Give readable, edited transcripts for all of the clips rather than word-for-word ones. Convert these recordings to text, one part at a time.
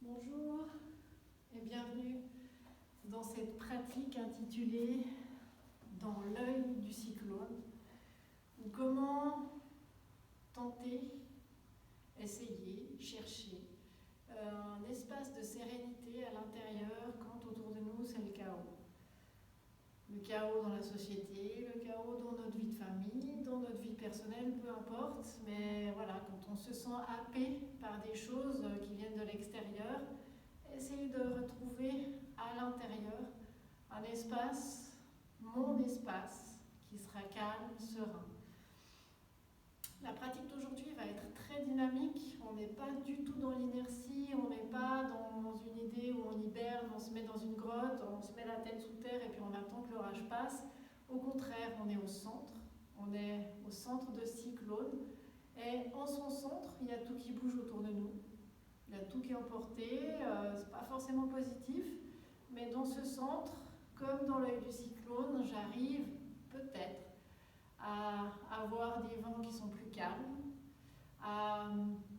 Bonjour et bienvenue dans cette pratique intitulée Dans l'œil du cyclone, ou comment tenter, essayer, chercher un espace de sérénité à l'intérieur quand autour de nous c'est le chaos. Le chaos dans la société, le chaos dans notre vie de famille, dans notre vie personnelle, peu importe, mais voilà, quand on se sent happé par des choses qui viennent de l'extérieur, essayez de retrouver à l'intérieur un espace, mon espace, qui sera calme, serein. La pratique d'aujourd'hui va être très dynamique, on n'est pas du tout dans l'inertie, on n'est pas dans une idée où on hiberne, on se met dans une grotte, on se met la tête sous terre et puis on attend que l'orage passe. Au contraire, on est au centre de cyclone, et en son centre, il y a tout qui bouge autour de nous. Il y a tout qui est emporté, c'est pas forcément positif, mais dans ce centre, comme dans l'œil du cyclone, j'arrive peut-être à avoir des vents qui sont plus calmes,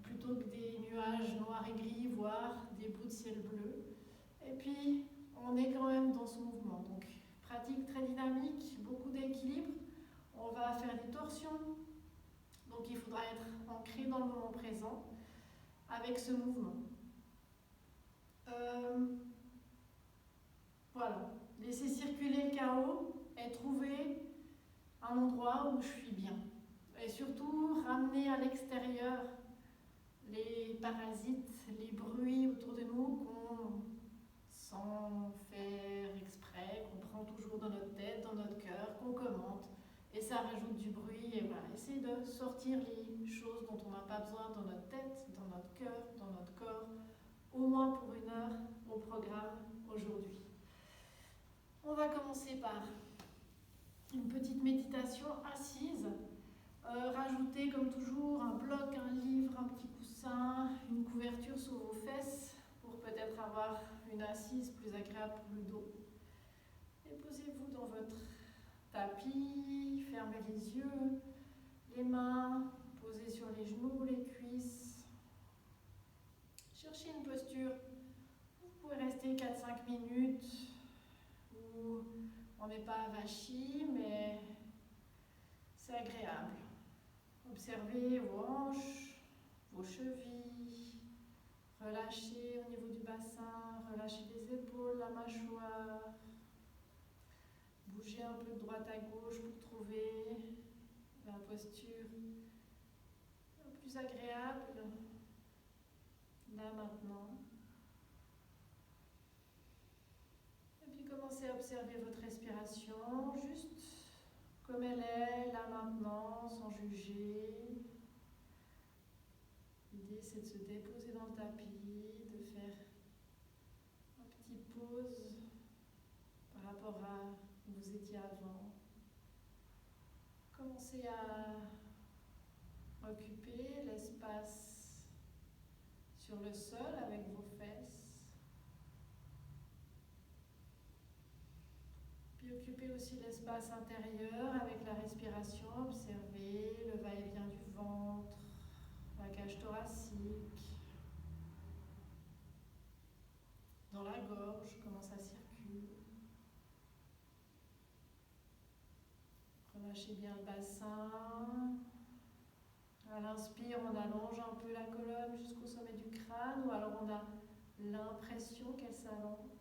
plutôt que des nuages noirs et gris, voire des bouts de ciel bleu. Et puis, on est quand même dans ce mouvement. Donc, pratique très dynamique, beaucoup d'équilibre. On va faire des torsions. Donc, il faudra être ancré dans le moment présent avec ce mouvement. Voilà. Laisser circuler le chaos et trouver un endroit où je suis bien. Et surtout, ramener à l'extérieur les parasites, les bruits autour de nous qu'on, sans faire exprès, qu'on prend toujours dans notre tête, dans notre cœur, qu'on commente. Et ça rajoute du bruit. Et voilà, essayer de sortir les choses dont on n'a pas besoin dans notre tête, dans notre cœur, dans notre corps, au moins pour 1 heure au programme aujourd'hui. On va commencer par une petite méditation assise. Rajoutez comme toujours un bloc, un livre, un petit coussin, une couverture sur vos fesses pour peut-être avoir une assise plus agréable pour le dos. Et posez-vous dans votre tapis, fermez les yeux, les mains posées sur les genoux, les cuisses. Cherchez une posture. Vous pouvez rester 4-5 minutes où on n'est pas avachi, mais c'est agréable. Observez vos hanches, vos chevilles, relâchez au niveau du bassin, relâchez les épaules, la mâchoire. Bougez un peu de droite à gauche pour trouver la posture la plus agréable, là maintenant. Et puis commencez à observer votre respiration, juste comme elle est, là maintenant, sans juger. L'idée c'est de se déposer dans le tapis, de faire une petite pause par rapport à où vous étiez avant. Commencez à occuper l'espace sur le sol avec vos fesses. Puis occupez aussi l'espace intérieur avec la respiration. Observez le va-et-vient du ventre, la cage thoracique, dans la gorge, comment ça circule. Relâchez bien le bassin. À l'inspire, on allonge un peu la colonne jusqu'au sommet du crâne, ou alors on a l'impression qu'elle s'allonge.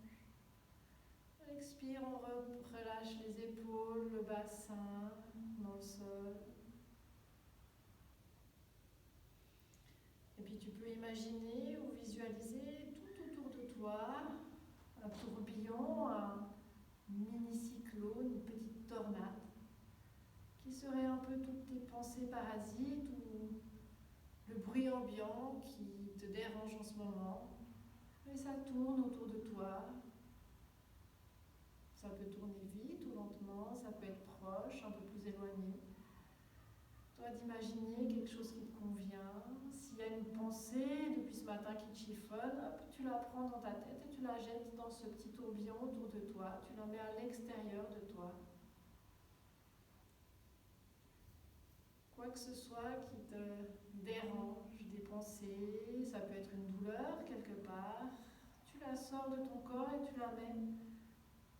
À l'expire, on relâche les épaules, le bassin dans le sol. Et puis tu peux imaginer ou visualiser tout autour de toi un tourbillon, un mini-cyclone, une petite tornade qui serait un peu toutes tes pensées parasites ou le bruit ambiant qui te dérange en ce moment. Et ça tourne autour de toi. Ça peut tourner vite ou lentement, ça peut être proche, un peu plus éloigné. Toi d'imaginer quelque chose qui te convient. S'il y a une pensée depuis ce matin qui te chiffonne, hop, tu la prends dans ta tête et tu la jettes dans ce petit tourbillon autour de toi. Tu la mets à l'extérieur de toi. Quoi que ce soit qui te dérange, des pensée, ça peut être une douleur quelque part. Tu la sors de ton corps et tu la mets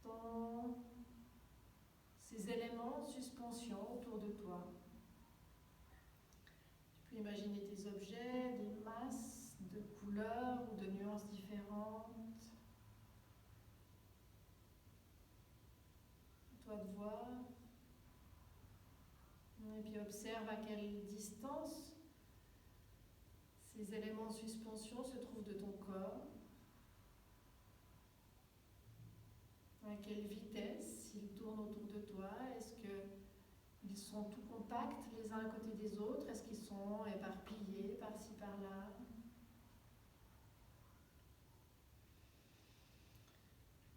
dans ces éléments en suspension autour de toi. Tu peux imaginer des objets, des masses de couleurs ou de nuances différentes. À toi de voir. Et puis observe à quelle distance ces éléments de suspension se trouvent de ton corps. À quelle vitesse ils tournent autour de toi. Est-ce qu'ils sont tout compacts les uns à côté des autres? Est-ce qu'ils sont éparpillés par-ci par-là?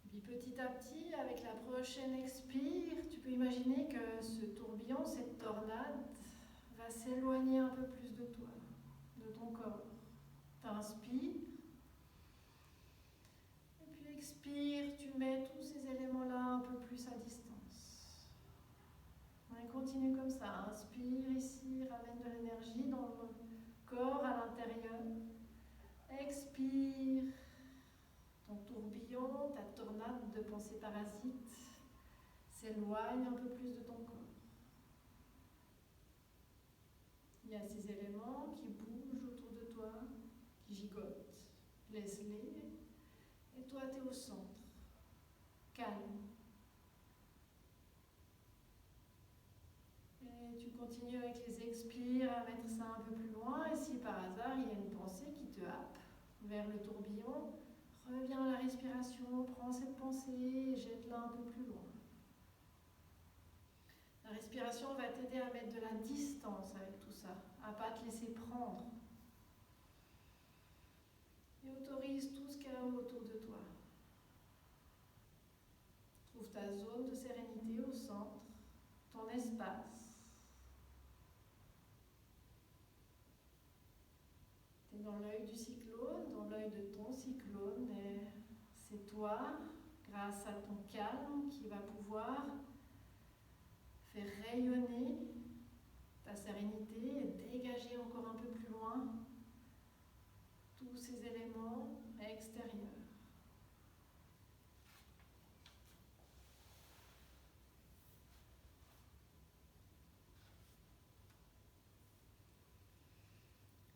Puis petit à petit, avec la prochaine expire, tu peux imaginer que ce tourbillon, cette tornade, va s'éloigner un peu plus de toi, de ton corps. T'inspires. Et puis expire, tu mets tous ces éléments-là un peu plus à distance. Et continue comme ça. Inspire ici, ramène de l'énergie dans le corps à l'intérieur. Expire. Ton tourbillon, ta tornade de pensées parasites s'éloigne un peu plus de ton corps. Il y a ces éléments qui bougent autour de toi, qui gigotent. Laisse-les. Et toi, tu es au centre. Calme. Et tu continues avec les expires à mettre ça un peu plus loin. Et si par hasard, il y a une pensée qui te happe vers le tourbillon, reviens à la respiration, prends cette pensée et jette-la un peu plus loin. La respiration va t'aider à mettre de la distance avec tout ça, à ne pas te laisser prendre. Et autorise tout ce chaos autour de toi. Trouve ta zone de sérénité au centre, ton espace. Tu es dans l'œil du cyclone, dans l'œil de ton cyclone, et c'est toi, grâce à ton calme, qui va pouvoir faire rayonner ta sérénité et dégager encore un peu plus loin tous ces éléments extérieurs.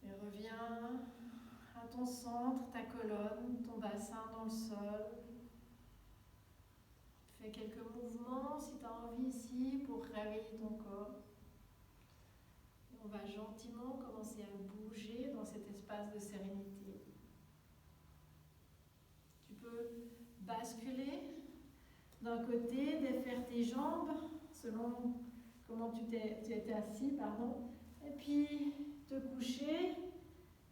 Et reviens à ton centre, ta colonne, ton bassin dans le sol. Fais quelques mouvements si tu as envie ici pour réveiller ton corps. Et on va gentiment commencer à bouger dans cet espace de sérénité. Tu peux basculer d'un côté, défaire tes jambes selon comment tu étais assis, et puis te coucher,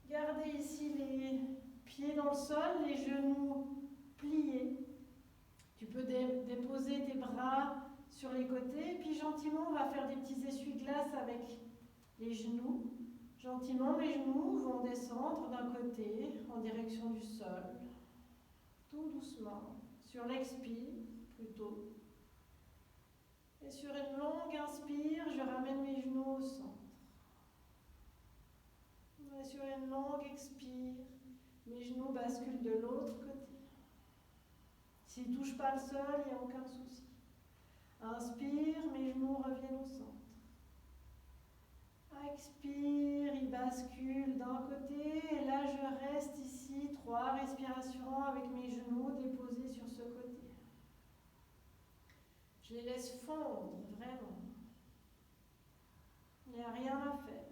garder ici les pieds dans le sol, les genoux pliés. Tu peux déposer tes bras sur les côtés, puis gentiment on va faire des petits essuie-glaces avec les genoux. Gentiment mes genoux vont descendre d'un côté en direction du sol, tout doucement, sur l'expire plutôt. Et sur une longue inspire, je ramène mes genoux au centre. Et sur une longue expire, mes genoux basculent de l'autre côté. S'ils ne touchent pas le sol, il n'y a aucun souci. Inspire, mes genoux reviennent au centre. Expire, ils basculent d'un côté, et là je reste ici, 3 respirations avec mes genoux déposés sur ce côté. Je les laisse fondre, vraiment. Il n'y a rien à faire.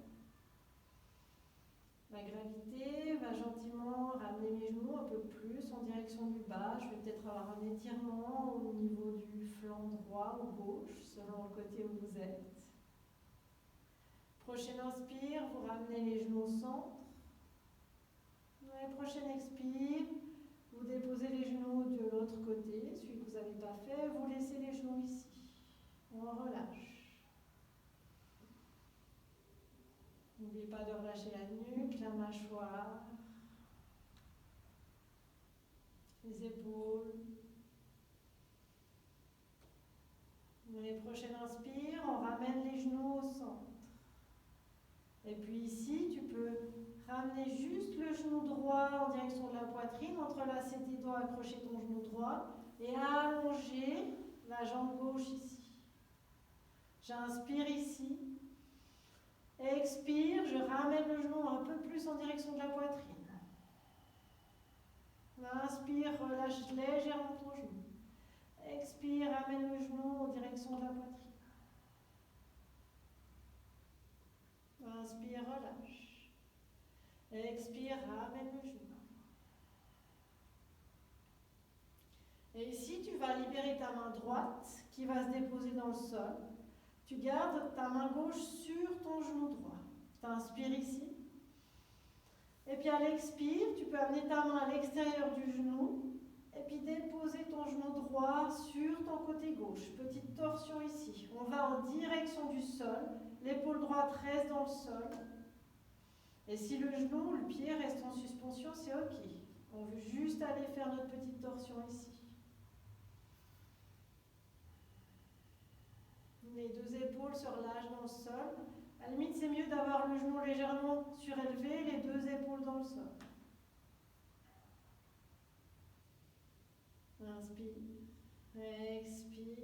La gravité va gentiment ramener mes genoux un peu plus en direction du bas. Je vais peut-être avoir un étirement au niveau du flanc droit ou gauche, selon le côté où vous êtes. Prochaine inspire, vous ramenez les genoux au centre. Et prochaine expire, vous déposez les genoux de l'autre côté, celui que vous n'avez pas fait, vous laissez les genoux ici. On relâche. N'oubliez pas de relâcher la nuque, la mâchoire, les épaules. Les prochaines inspires, on ramène les genoux au centre. Et puis ici, tu peux ramener juste le genou droit en direction de la poitrine, entrelacer tes doigts, accrocher ton genou droit et allonger la jambe gauche ici. J'inspire ici. Expire, je ramène le genou un peu plus en direction de la poitrine. Inspire, relâche légèrement ton genou. Expire, ramène le genou en direction de la poitrine. Inspire, relâche. Expire, ramène le genou. Et ici, tu vas libérer ta main droite qui va se déposer dans le sol. Tu gardes ta main gauche sur ton genou droit. Tu inspires ici. Et puis à l'expire, tu peux amener ta main à l'extérieur du genou et puis déposer ton genou droit sur ton côté gauche. Petite torsion ici. On va en direction du sol. L'épaule droite reste dans le sol. Et si le genou, le pied reste en suspension, c'est OK. On veut juste aller faire notre petite torsion ici. Les deux épaules se relâchent dans le sol. À la limite, c'est mieux d'avoir le genou légèrement surélevé, les deux épaules dans le sol. Inspire, expire.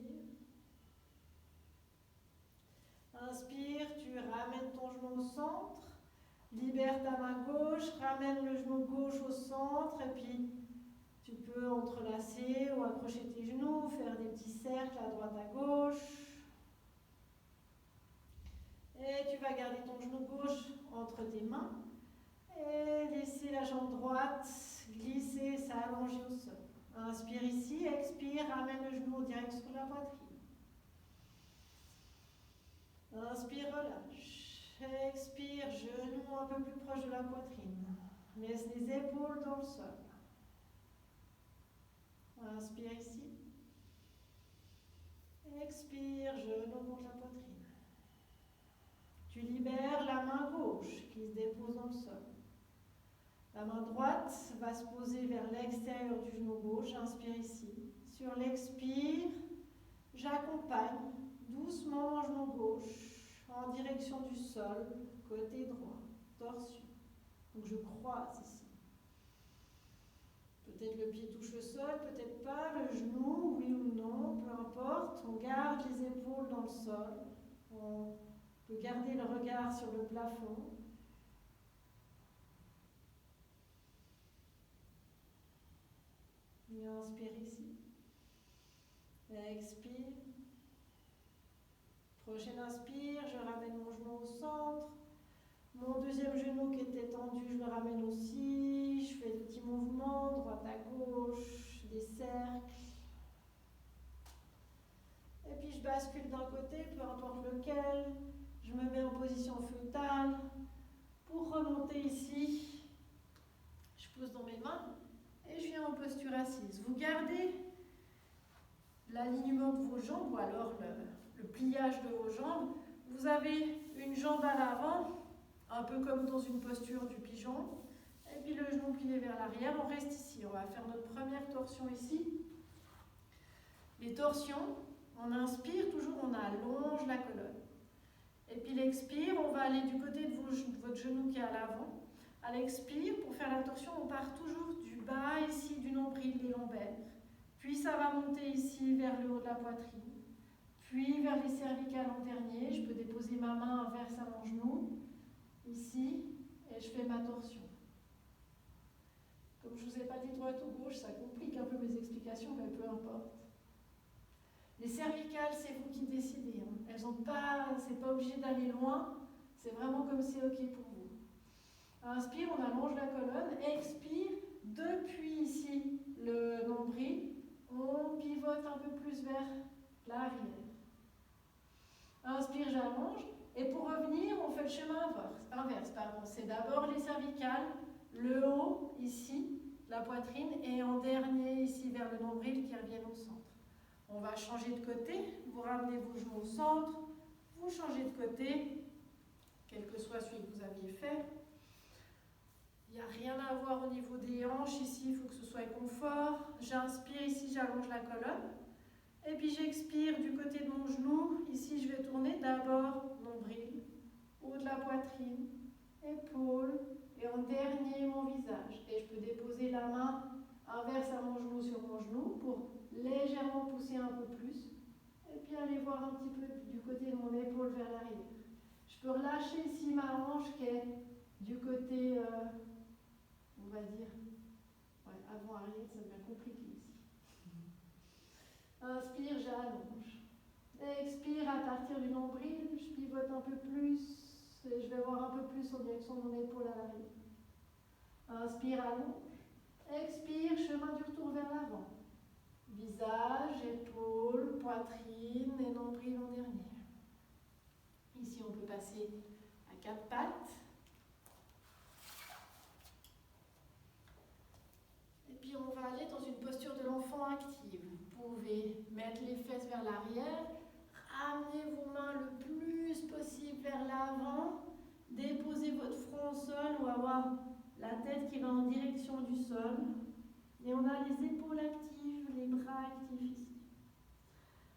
Inspire, tu ramènes ton genou au centre. Libère ta main gauche, ramène le genou gauche au centre et puis tu peux entrelacer ou accrocher tes genoux, faire des petits cercles à droite à gauche. Et tu vas garder ton genou gauche entre tes mains et laisser la jambe droite glisser, s'allonger au sol. Inspire ici, expire, ramène le genou en direction de la poitrine. Inspire, relâche. Expire, genou un peu plus proche de la poitrine. Laisse les épaules dans le sol. Inspire ici. Expire, genou contre la poitrine. Tu libères la main gauche qui se dépose dans le sol. La main droite va se poser vers l'extérieur du genou gauche. Inspire ici. Sur l'expire, j'accompagne doucement mon genou gauche en direction du sol, côté droit, torsion. Donc je croise ici. Peut-être le pied touche le sol, peut-être pas, le genou, oui ou non, peu importe. On garde les épaules dans le sol. On peut garder le regard sur le plafond. Et inspire ici. Expire. Prochaine inspire, je ramène mon genou au centre. Mon deuxième genou qui était tendu, je le ramène aussi. Je fais des petits mouvements, droite à gauche, des cercles. Et puis je bascule d'un côté, peu importe lequel. Je me mets en position fœtale. Pour remonter ici, je pose dans mes mains et je viens en posture assise. Vous gardez l'alignement de vos jambes ou alors le pliage de vos jambes. Vous avez une jambe à l'avant, un peu comme dans une posture du pigeon, et puis le genou plié vers l'arrière. On reste ici. On va faire notre première torsion ici. Les torsions, on inspire toujours, on allonge la colonne. Et puis l'expire, on va aller du côté de votre genou qui est à l'avant. À l'expire, pour faire la torsion, on part toujours du bas ici du nombril des lombaires. Puis ça va monter ici vers le haut de la poitrine. Puis vers les cervicales en dernier. Je peux déposer ma main inverse à mon genou, ici, et je fais ma torsion. Comme je ne vous ai pas dit droite ou gauche, ça complique un peu mes explications, mais peu importe. Les cervicales, c'est vous qui décidez. Hein. Elles ont pas, c'est pas obligé d'aller loin. C'est vraiment comme c'est OK pour vous. Inspire, on allonge la colonne. Expire, depuis ici le nombril, on pivote un peu plus vers l'arrière. Inspire, j'allonge. Et pour revenir, on fait le chemin inverse. C'est d'abord les cervicales, le haut ici, la poitrine, et en dernier ici vers le nombril qui reviennent au centre. On va changer de côté, vous ramenez vos genoux au centre, vous changez de côté, quel que soit celui que vous aviez fait. Il n'y a rien à voir au niveau des hanches, ici il faut que ce soit confort. J'inspire, ici j'allonge la colonne. Et puis j'expire du côté de mon genou, ici je vais tourner d'abord nombril, haut de la poitrine, épaules, et en dernier mon visage. Et je peux déposer la main inverse à mon genou sur mon genou pour légèrement pousser un peu plus, et puis aller voir un petit peu du côté de mon épaule vers l'arrière. Je peux relâcher ici ma hanche qui est du côté, on va dire, ouais, avant-arrière, ça devient compliqué ici. Inspire, j'allonge. Expire à partir du nombril, je pivote un peu plus et je vais voir un peu plus en direction de mon épaule à l'arrière. Inspire, allonge. Expire, chemin du retour vers l'avant. Visage, épaules, poitrine et nombril en dernier. Ici, on peut passer à 4 pattes. Et puis, on va aller dans une posture de l'enfant active. Vous pouvez mettre les fesses vers l'arrière, ramener vos mains le plus possible vers l'avant, déposer votre front au sol ou avoir la tête qui va en direction du sol. Et on a les épaules actives, les bras actifs ici.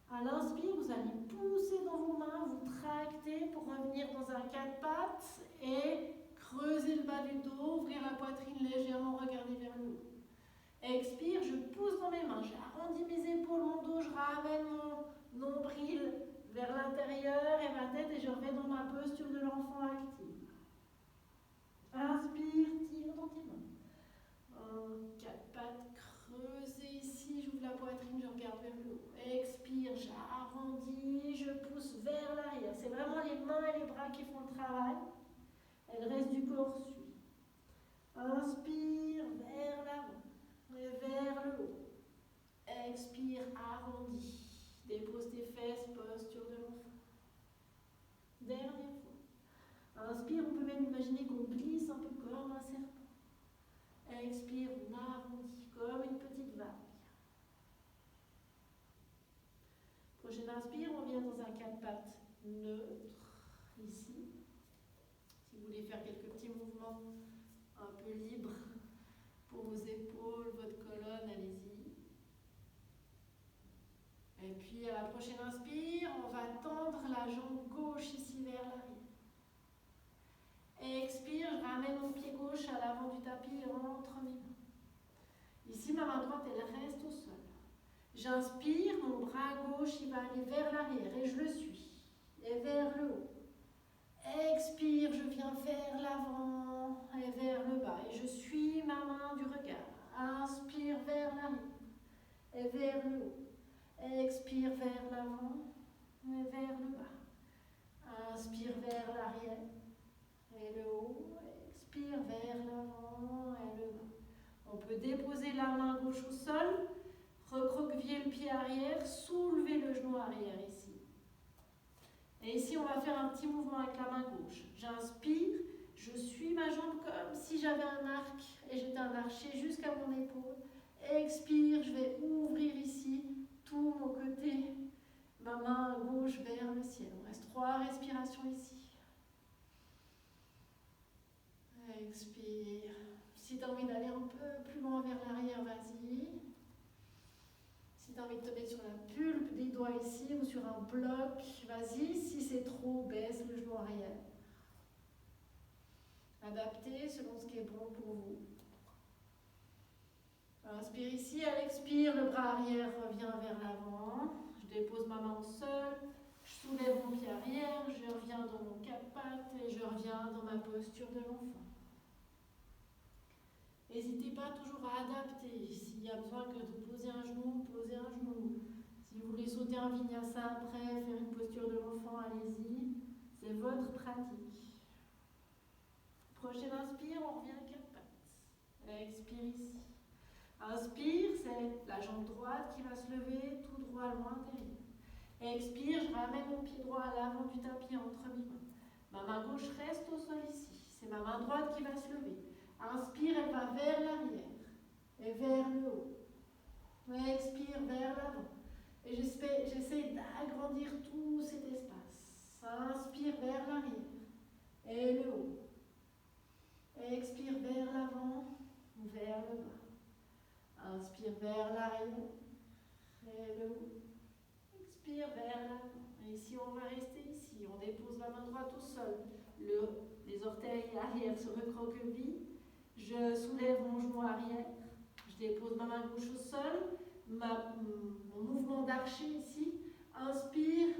À l'inspire, vous allez pousser dans vos mains, vous tracter pour revenir dans un 4 pattes et creuser le bas du dos, ouvrir la poitrine légèrement, regarder vers le haut. Expire, je pousse dans mes mains, j'arrondis mes épaules, mon dos, je ramène mon nombril vers l'intérieur et ma tête et je reviens dans ma posture de l'enfant active. Inspire, tire dans tes mains. 4 pattes, creusez ici, j'ouvre la poitrine, je regarde vers le haut. Expire, j'arrondis, je pousse vers l'arrière. C'est vraiment les mains et les bras qui font le travail. Et le reste du corps suit. Inspire, vers l'avant. Et vers le haut. Expire, arrondi. Dépose tes fesses, posture de l'enfant. Dernière fois. Inspire, on peut même imaginer qu'on glisse un peu comme un serpent. Expire, on arrondit comme une petite vague. Prochaine inspire, on vient dans un 4 pattes neutre, ici. Si vous voulez faire quelques petits mouvements un peu libres pour vos épaules, votre colonne, allez-y. Et puis à la prochaine inspire, on va tendre la jambe gauche ici vers l'arrière. Expire, je ramène mon pied gauche à l'avant du tapis entre mes mains. Ici, ma main droite, elle reste au sol. J'inspire, mon bras gauche, il va aller vers l'arrière et je le suis. Et vers le haut. Expire, je viens vers l'avant et vers le bas. Et je suis ma main du regard. Inspire vers l'arrière et vers le haut. Expire vers l'avant et vers le bas. Inspire vers l'arrière et le haut. Expire vers l'avant et le bas. On peut déposer la main gauche au sol, recroqueviller le pied arrière, soulever le genou arrière ici. Et ici, on va faire un petit mouvement avec la main gauche. J'inspire, je suis ma jambe comme si j'avais un arc et j'étais un archer jusqu'à mon épaule. Expire, je vais ouvrir ici tout mon côté, ma main gauche vers le ciel. On reste 3 respirations ici. Expire. Si tu as envie d'aller un peu plus loin vers l'arrière, vas-y. Si tu as envie de te mettre sur la pulpe des doigts ici ou sur un bloc, vas-y. Si c'est trop, baisse le genou arrière. Adaptez selon ce qui est bon pour vous. Inspire ici, à l'expire, le bras arrière revient vers l'avant. Je dépose ma main au sol, je soulève mon pied arrière, je reviens dans mon 4 pattes et je reviens dans ma posture de l'enfant. N'hésitez pas toujours à adapter. S'il y a besoin que de poser un genou, posez un genou. Si vous voulez sauter un vinyasa après, faire une posture de l'enfant, allez-y. C'est votre pratique. Prochaine inspire, on revient à 4 pattes. Expire ici. Inspire, c'est la jambe droite qui va se lever, tout droit loin derrière. Expire, je ramène mon pied droit à l'avant du tapis entre mes mains. Ma main gauche reste au sol ici. C'est ma main droite qui va se lever. Inspire, elle va vers l'arrière et vers le haut. Expire vers l'avant. Et j'essaie d'agrandir tout cet espace. Inspire vers l'arrière et le haut. Expire vers l'avant, vers le bas. Inspire vers l'arrière et le haut. Expire vers l'avant. Et ici, on va rester ici. On dépose la main droite au sol. les orteils arrière se recroquevillent. Je soulève mon genou arrière. Je dépose ma main gauche au sol. Mon mouvement d'archer ici. Inspire.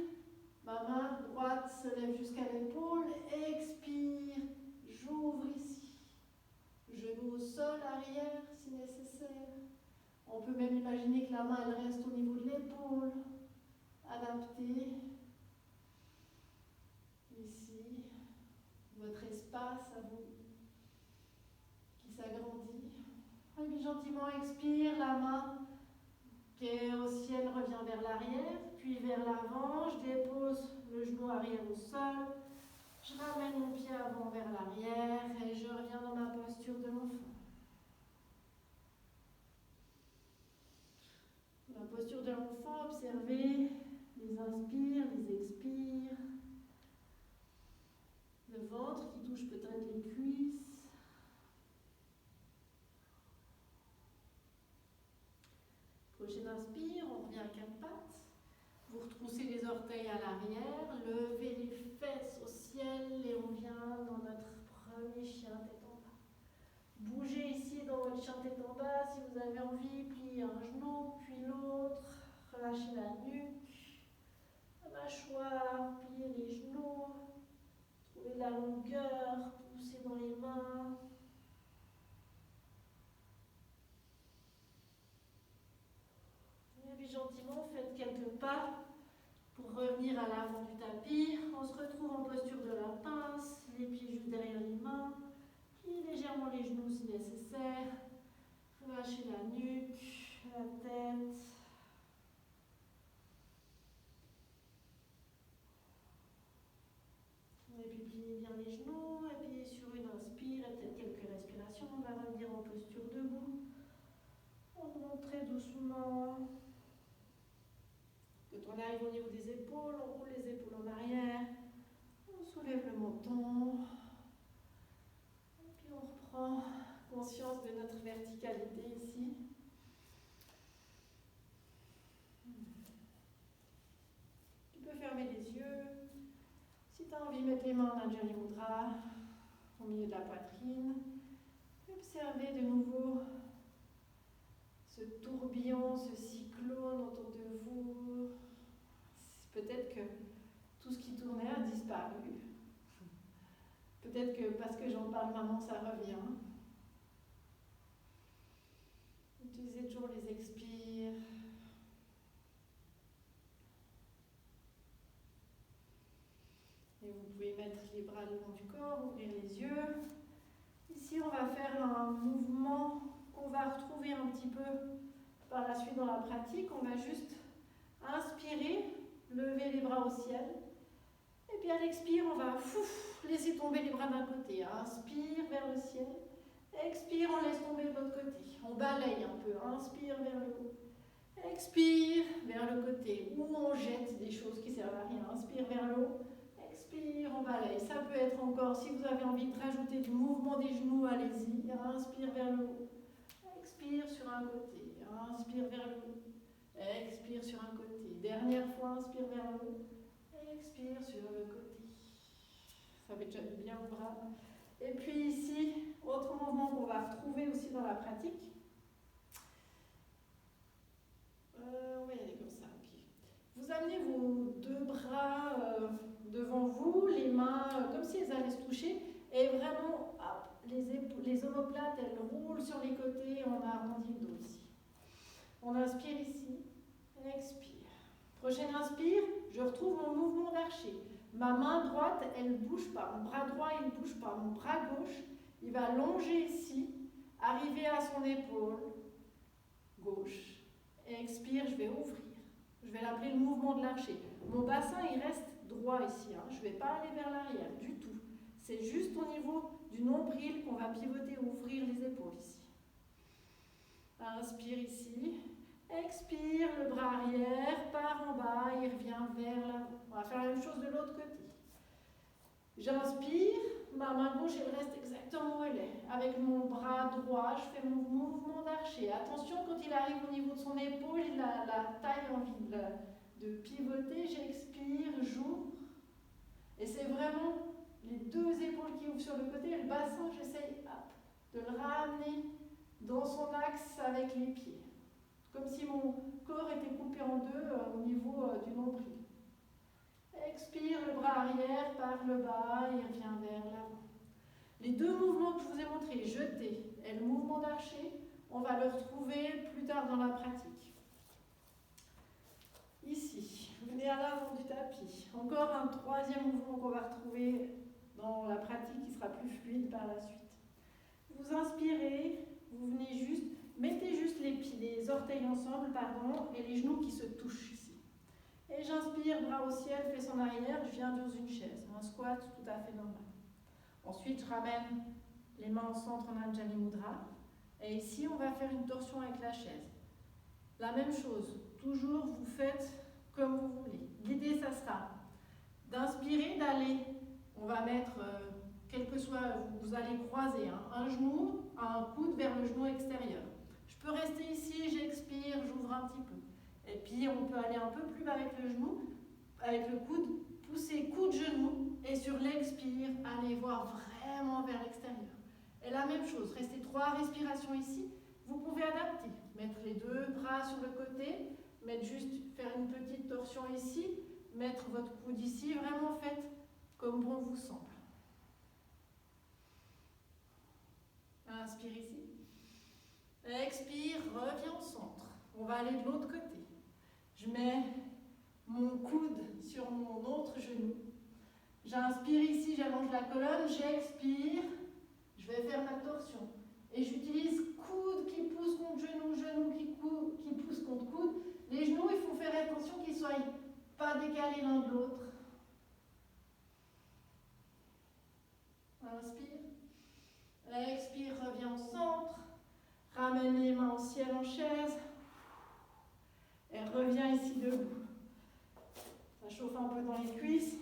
Ma main droite se lève jusqu'à l'épaule. Expire. J'ouvre ici. Genou au sol arrière si nécessaire. On peut même imaginer que la main elle reste au niveau de l'épaule. Adapté. Ici, votre espace à vous qui s'agrandit. Et puis gentiment expire, la main qui est au ciel revient vers l'arrière, puis vers l'avant. Je dépose le genou arrière au sol. Je ramène mon pied avant vers l'arrière et je reviens dans ma posture de l'enfant. La posture de l'enfant, observez les inspires, les expires. Le ventre qui touche peut-être les cuisses. Prochaine inspire, on revient à quatre pattes. Vous retroussez les orteils à l'arrière, levez les fesses au ciel et on vient dans notre premier chien tête en bas. Bougez ici dans votre chien tête en bas si vous avez envie, pliez un genou, puis l'autre, relâchez la nuque, la mâchoire, pliez les genoux, trouvez la longueur, poussez dans les mains. Et puis gentiment, faites quelques pas pour revenir à l'avant du tapis. On se retrouve en posture de la pince, les pieds juste derrière les mains. Pliez légèrement les genoux si nécessaire. Relâchez la nuque, la tête. Et puis pliez bien les genoux. Et puis sur une inspire, et peut-être quelques respirations, on va revenir en posture debout. On remonte très doucement. Quand on arrive au niveau des épaules, on roule les épaules en arrière. On soulève le menton. Et puis on reprend conscience de notre verticalité ici. Tu peux fermer les yeux. Si tu as envie de mettre les mains en Anjali Mudra, au milieu de la poitrine, observez de nouveau ce tourbillon, ce cyclone autour de vous. Peut-être que tout ce qui tournait a disparu. Peut-être que parce que j'en parle maintenant, ça revient. Utilisez toujours les expires. Et vous pouvez mettre les bras le long du corps, ouvrir les yeux. Ici, on va faire un mouvement qu'on va retrouver un petit peu par la suite dans la pratique. On va juste inspirer, lever les bras au ciel. Et puis à l'expire, on va laisser tomber les bras d'un côté. Inspire vers le ciel. Expire, on laisse tomber de l'autre côté. On balaye un peu. Inspire vers le haut. Expire vers le côté. Ou on jette des choses qui ne servent à rien. Inspire vers le haut. Expire, on balaye. Ça peut être encore, si vous avez envie de rajouter du mouvement des genoux, allez-y. Inspire vers le haut. Expire sur un côté. Inspire vers le haut. Expire sur un côté. Dernière fois, inspire vers le haut. Expire sur le côté. Ça fait déjà du bien au bras. Et puis ici, autre mouvement qu'on va retrouver aussi dans la pratique. On va y aller comme ça. Okay. Vous amenez vos deux bras devant vous, les mains comme si elles allaient se toucher. Et vraiment, hop, les omoplates, elles roulent sur les côtés. On arrondit le dos ici. On inspire ici. Expire. Prochaine inspire, je retrouve mon mouvement d'archer. Ma main droite, elle ne bouge pas. Mon bras droit, il ne bouge pas. Mon bras gauche, il va longer ici, arriver à son épaule gauche. Expire, je vais ouvrir. Je vais l'appeler le mouvement de l'archer. Mon bassin, il reste droit ici. Je ne vais pas aller vers l'arrière du tout. C'est juste au niveau du nombril qu'on va pivoter, ouvrir les épaules ici. Inspire ici. Expire, le bras arrière, part en bas, il revient vers l'avant. On va faire la même chose de l'autre côté. J'inspire, ma main gauche, elle reste exactement où elle est. Avec mon bras droit, je fais mon mouvement d'archer. Attention, quand il arrive au niveau de son épaule, il a la taille envie de pivoter. J'expire, j'ouvre. Et c'est vraiment Les deux épaules qui ouvrent sur le côté, le bassin, j'essaye de le ramener dans son axe avec les pieds. Comme si mon corps était coupé en deux au niveau du nombril. Expire, le bras arrière par le bas et revient vers l'avant. Les deux mouvements que je vous ai montrés, jeter et le mouvement d'archer, on va le retrouver plus tard dans la pratique. Ici, venez à l'avant du tapis. Encore un troisième mouvement qu'on va retrouver dans la pratique qui sera plus fluide par la suite. Vous inspirez, vous venez juste, mettez juste les orteils ensemble, et les genoux qui se touchent ici. Et j'inspire, bras au ciel, fesse en arrière, je viens dans une chaise, un squat tout à fait normal. Ensuite, je ramène les mains au centre en Anjali Mudra. Et ici, on va faire une torsion avec la chaise. La même chose, toujours vous faites comme vous voulez. L'idée, ça sera d'inspirer, d'aller, on va mettre, quel que soit, vous allez croiser un genou, un coude vers le genou extérieur. Je peux rester ici, j'expire, j'ouvre un petit peu. Et puis, on peut aller un peu plus bas avec le genou, avec le coude, pousser coude, genou, et sur l'expire, allez voir vraiment vers l'extérieur. Et la même chose, restez 3 respirations ici. Vous pouvez adapter, mettre les 2 bras sur le côté, faire une petite torsion ici, mettre votre coude ici, vraiment faites comme bon vous semble. Inspire ici. Expire, reviens au centre. On va aller de l'autre côté. Je mets mon coude sur mon autre genou. J'inspire ici, j'allonge la colonne, j'expire, je vais faire ma torsion. Et j'utilise coude qui pousse contre genou, genou qui pousse contre coude. Les genoux, il faut faire attention qu'ils ne soient pas décalés l'un de l'autre. Inspire. Expire, reviens au centre. Ramène les mains au ciel en chaise. Et reviens ici debout. Ça chauffe un peu dans les cuisses.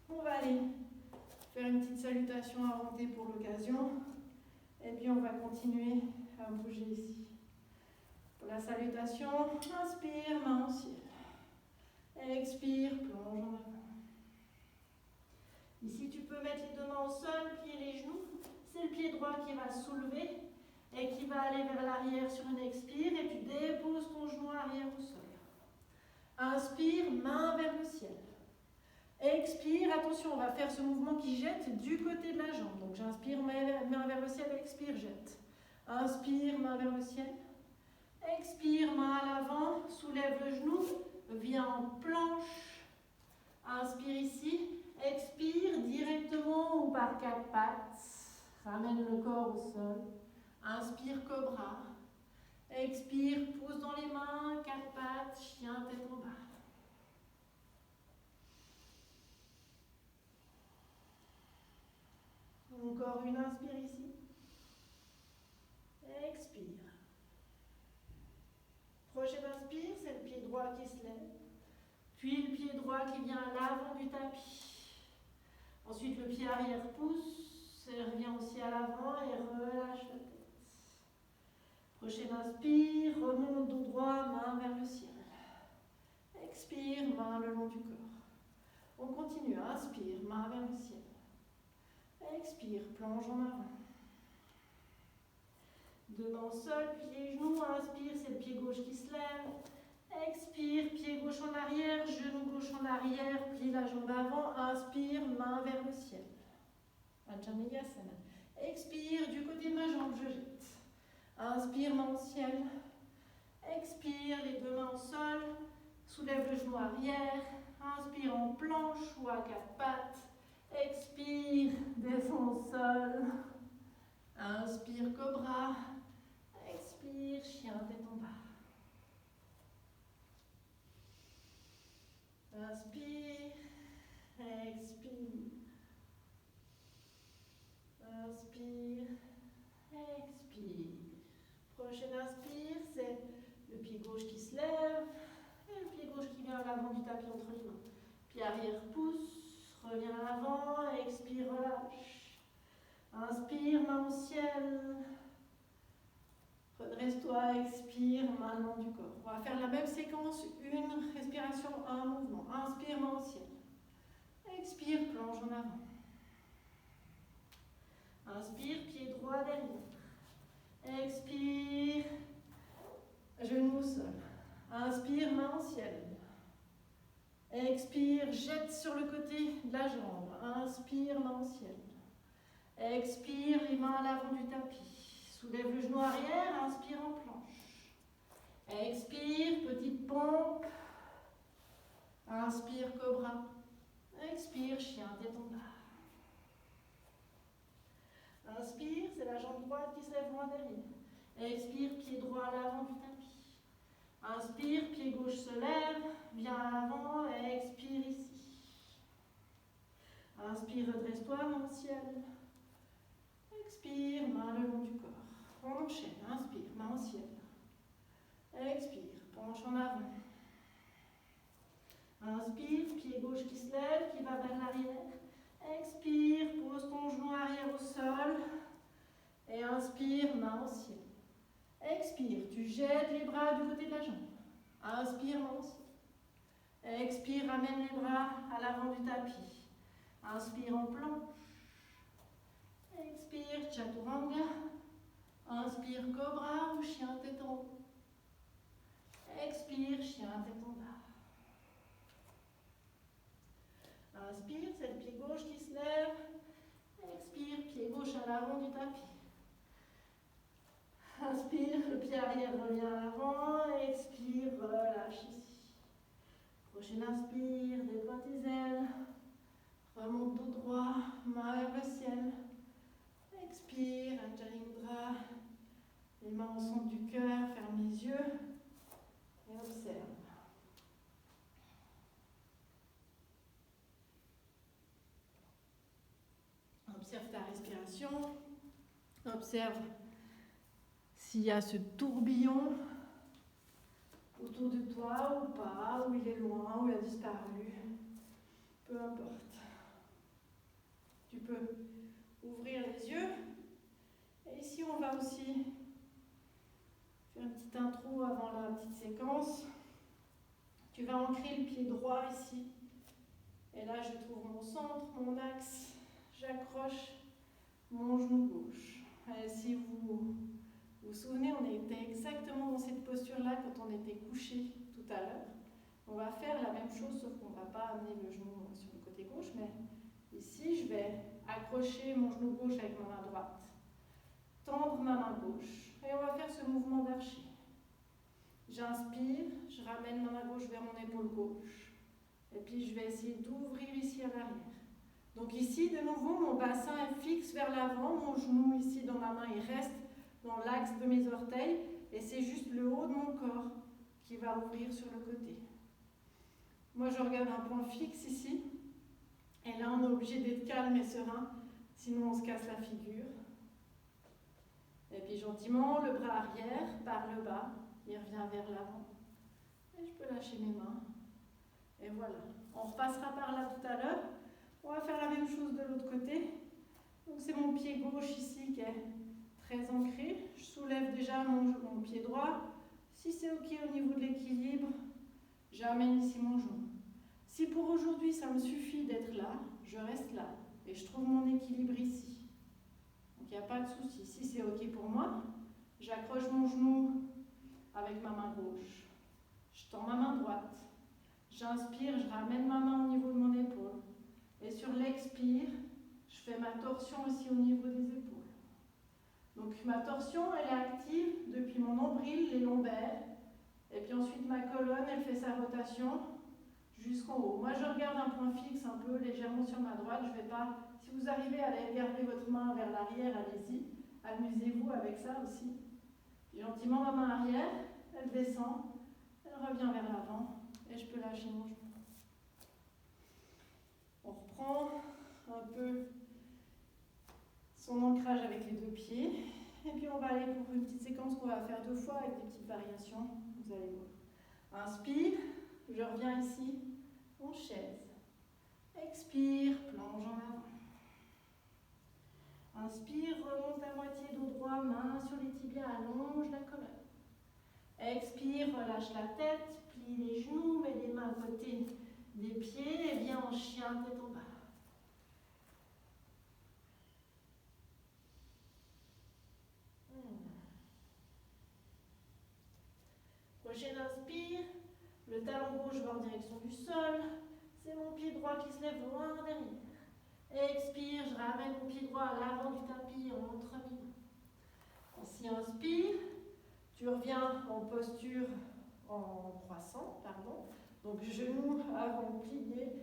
On va aller faire une petite salutation inventée pour l'occasion. Et puis on va continuer à bouger ici. Pour la salutation, inspire, main au ciel. Expire, plonge en avant. Ici, tu peux mettre les 2 mains au sol, plier les genoux. C'est le pied droit qui va soulever et qui va aller vers l'arrière sur une expire. Et tu déposes ton genou arrière au sol. Inspire, main vers le ciel. Expire, attention, on va faire ce mouvement qui jette du côté de la jambe. Donc j'inspire, main vers le ciel, expire, jette. Inspire, main vers le ciel. Expire, main à l'avant, soulève le genou, viens en planche. Inspire ici, expire directement ou par 4 pattes. Ramène le corps au sol. Inspire, cobra. Expire, pousse dans les mains, 4 pattes, chien, tête en bas. Encore une inspire ici. Expire. Prochaine inspire, c'est le pied droit qui se lève. Puis le pied droit qui vient à l'avant du tapis. Ensuite, le pied arrière pousse et revient aussi à l'avant et relâche la tête. Prochaine inspire, remonte dos droit, main vers le ciel. Expire, main le long du corps. On continue, inspire, main vers le ciel. Expire, plonge en avant. 2 mains au sol, pied genoux, inspire, c'est le pied gauche qui se lève. Expire, pied gauche en arrière, genou gauche en arrière, plie la jambe avant, inspire, main vers le ciel. Anjaneyasana. Expire, du côté de ma jambe, je jette. Inspire, main au ciel. Expire, les 2 mains au sol, soulève le genou arrière. Inspire en planche ou à 4 pattes. Expire, descends au sol. Inspire, cobra. Expire, chien, tête en bas. Inspire, expire. Inspire, expire. Prochaine inspire, c'est le pied gauche qui se lève et le pied gauche qui vient à l'avant du tapis entre les mains. Pied arrière pousse, revient à l'avant, expire, relâche. Inspire, main au ciel. Redresse-toi, expire, main le long du corps. On va faire la même séquence, une respiration, un mouvement. Inspire, main au ciel. Expire, plonge en avant. Inspire, pied droit derrière. Expire, genou au sol. Inspire, main au ciel. Expire, jette sur le côté de la jambe. Inspire, main au ciel. Expire, les mains à l'avant du tapis. Soulève le genou arrière, inspire en planche. Expire, petite pompe. Inspire, cobra. Expire, chien, tête en bas. Inspire, c'est la jambe droite qui se lève loin derrière. Expire, pied droit à l'avant du tapis. Inspire, pied gauche se lève, viens à l'avant, expire ici. Inspire, redresse-toi, main au ciel. Expire, main le long du corps. On enchaîne, inspire, main au ciel. Expire, penche en avant. Inspire, pied gauche qui se lève, qui va vers l'arrière. Expire, pose ton genou arrière au sol. Et inspire, main au ciel. Expire, tu jettes les bras du côté de la jambe. Inspire, main au ciel. Expire, ramène les bras à l'avant du tapis. Inspire en planche. Expire, chaturanga. Inspire, cobra ou chien tête en haut. Expire, chien tête en bas. Inspire, c'est le pied gauche qui se lève. Expire, pied gauche à l'avant du tapis. Inspire, le pied arrière revient à l'avant. Expire, relâche ici. Prochaine inspire, déploie tes ailes. Remonte dos droit, main vers le ciel. Expire, Ajna Mudra. Les mains au centre du cœur, ferme les yeux et observe. Observe ta respiration. Observe s'il y a ce tourbillon autour de toi ou pas, où il est loin, où il a disparu. Peu importe. Tu peux ouvrir les yeux. Et ici, on va aussi faire une petite intro avant la petite séquence. Tu vas ancrer le pied droit ici. Et là, je trouve mon centre, mon axe. J'accroche mon genou gauche. Et si vous vous souvenez, on était exactement dans cette posture-là quand on était couché tout à l'heure. On va faire la même chose, sauf qu'on ne va pas amener le genou sur le côté gauche, mais ici, je vais accrocher mon genou gauche avec ma main droite, tendre ma main gauche, et on va faire ce mouvement d'archer. J'inspire, je ramène ma main gauche vers mon épaule gauche, et puis je vais essayer d'ouvrir ici à l'arrière. Donc ici, de nouveau, mon bassin est fixe vers l'avant, mon genou ici dans ma main, il reste dans l'axe de mes orteils, et c'est juste le haut de mon corps qui va ouvrir sur le côté. Moi, je regarde un point fixe ici, et là, on est obligé d'être calme et serein, sinon on se casse la figure. Et puis gentiment, le bras arrière, par le bas, il revient vers l'avant. Et je peux lâcher mes mains. Et voilà. On repassera par là tout à l'heure. On va faire la même chose de l'autre côté. Donc c'est mon pied gauche ici qui est très ancré. Je soulève déjà mon pied droit. Si c'est ok au niveau de l'équilibre, j'amène ici mon genou. Si pour aujourd'hui ça me suffit d'être là, je reste là. Et je trouve mon équilibre ici. Donc il n'y a pas de souci. Si c'est ok pour moi, j'accroche mon genou avec ma main gauche. Je tends ma main droite. J'inspire, je ramène ma main au niveau de mon épaule. Et sur l'expire, je fais ma torsion aussi au niveau des épaules. Donc ma torsion, elle est active depuis mon nombril, les lombaires. Et puis ensuite ma colonne, elle fait sa rotation jusqu'en haut. Moi, je regarde un point fixe un peu légèrement sur ma droite. Je vais pas. Si vous arrivez à garder votre main vers l'arrière, allez-y. Amusez-vous avec ça aussi. Puis gentiment, ma main arrière, elle descend, elle revient vers l'avant et je peux lâcher mon genou. On reprend un peu son ancrage avec les deux pieds. Et puis on va aller pour une petite séquence qu'on va faire 2 fois avec des petites variations. Vous allez voir. Inspire, je reviens ici, en chaise. Expire, plonge en avant. Inspire, remonte à moitié dos droit, main sur les tibias, allonge la colonne. Expire, relâche la tête, plie les genoux, mets les mains à côté des pieds et viens en chien tête en bas. Prochaine inspire, le talon gauche va en direction du sol. C'est mon pied droit qui se lève loin derrière. Expire, je ramène mon pied droit à l'avant du tapis en entremillant. Ici, inspire, tu reviens en posture en croissant, pardon. Donc genoux avant plié,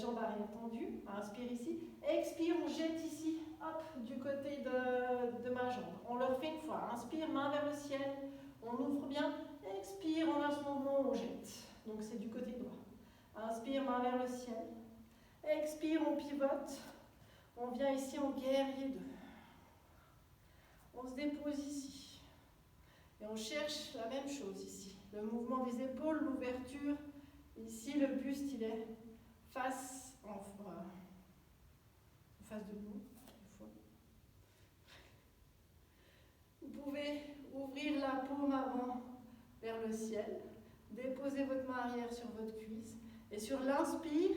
jambes arrière tendues. Inspire ici. Expire, on jette ici, hop, du côté de ma jambe. On le refait une fois. Inspire, main vers le ciel. On ouvre bien. Expire, on a ce mouvement, on jette. Donc c'est du côté droit. Inspire, main vers le ciel. Expire, on pivote. On vient ici en guerrier 2. On se dépose ici. Et on cherche la même chose ici. Le mouvement des épaules, l'ouverture. Ici, le buste, il est face en face de nous. Vous pouvez ouvrir la paume avant vers le ciel. Déposez votre main arrière sur votre cuisse. Et sur l'inspire,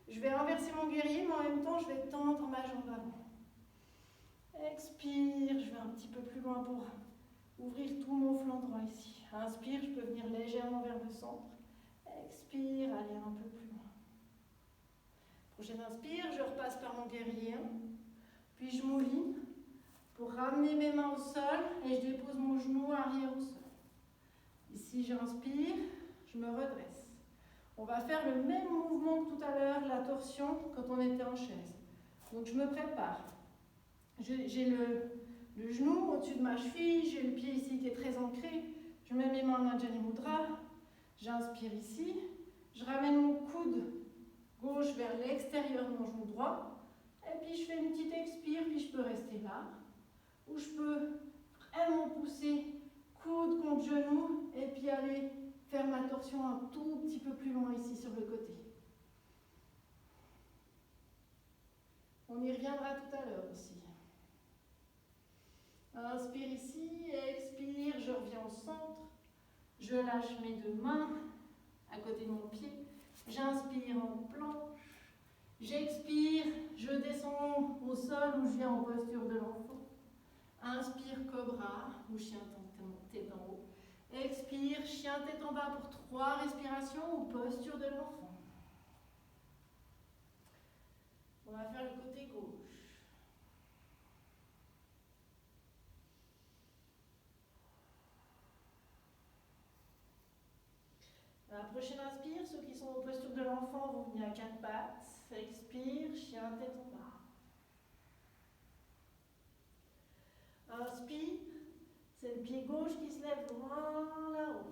je vais inverser mon guerrier, mais en même temps, je vais tendre ma jambe avant. Expire, je vais un petit peu plus loin pour ouvrir tout mon flanc droit ici. Inspire, je peux venir légèrement vers le centre. Expire, aller un peu plus loin. Prochaine inspire, je repasse par mon guerrier 1. Puis je mouline pour ramener mes mains au sol et je dépose mon genou arrière au sol. Ici, j'inspire, je me redresse. On va faire le même mouvement que tout à l'heure, la torsion, quand on était en chaise. Donc je me prépare. J'ai le genou au-dessus de ma cheville, j'ai le pied ici qui est très ancré. Je mets mes mains en Anjali Mudra. J'inspire ici. Je ramène mon coude gauche vers l'extérieur de mon genou droit. Et puis je fais une petite expire, puis je peux rester là. Ou je peux vraiment pousser coude contre genou et puis aller faire ma torsion un tout petit peu plus loin ici sur le côté. On y reviendra tout à l'heure aussi. Inspire ici, expire, je reviens au centre. Je lâche mes deux mains à côté de mon pied. J'inspire en planche. J'expire, je descends au sol ou je viens en posture de l'enfant. Inspire, cobra ou chien tête en haut. Expire, chien tête en bas pour 3 respirations ou posture de l'enfant. On va faire le côté gauche. La prochaine inspire, ceux qui sont en posture de l'enfant vont venir à 4 pattes. Expire, chien tête en bas. Inspire, c'est le pied gauche qui se lève loin là-haut.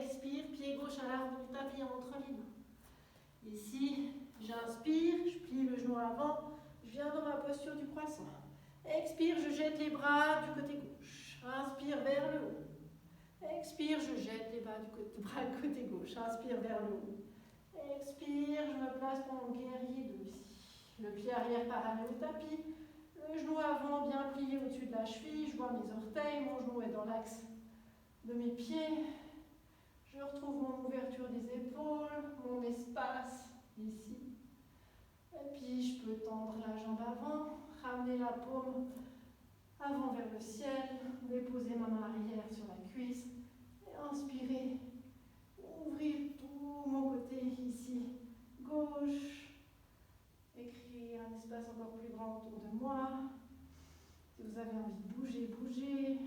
Expire, pied gauche à l'arbre du tapis entre les mains. Ici, j'inspire, je plie le genou avant, je viens dans ma posture du croissant. Expire, je jette les bras du côté gauche. Inspire vers le haut. Expire, je jette les bras du côté gauche. Inspire vers le haut. Expire, je me place pour mon guerrier 2 ici. Le pied arrière parallèle au tapis. Le genou avant bien plié au-dessus de la cheville. Je vois mes orteils. Mon genou est dans l'axe de mes pieds. Je retrouve mon ouverture des épaules, mon espace ici. Et puis je peux tendre la jambe avant, ramener la paume avant vers le ciel, déposer ma main arrière sur la cuisse et inspirer, ouvrir tout mon côté ici, gauche, et créer un espace encore plus grand autour de moi. Si vous avez envie de bouger, bougez.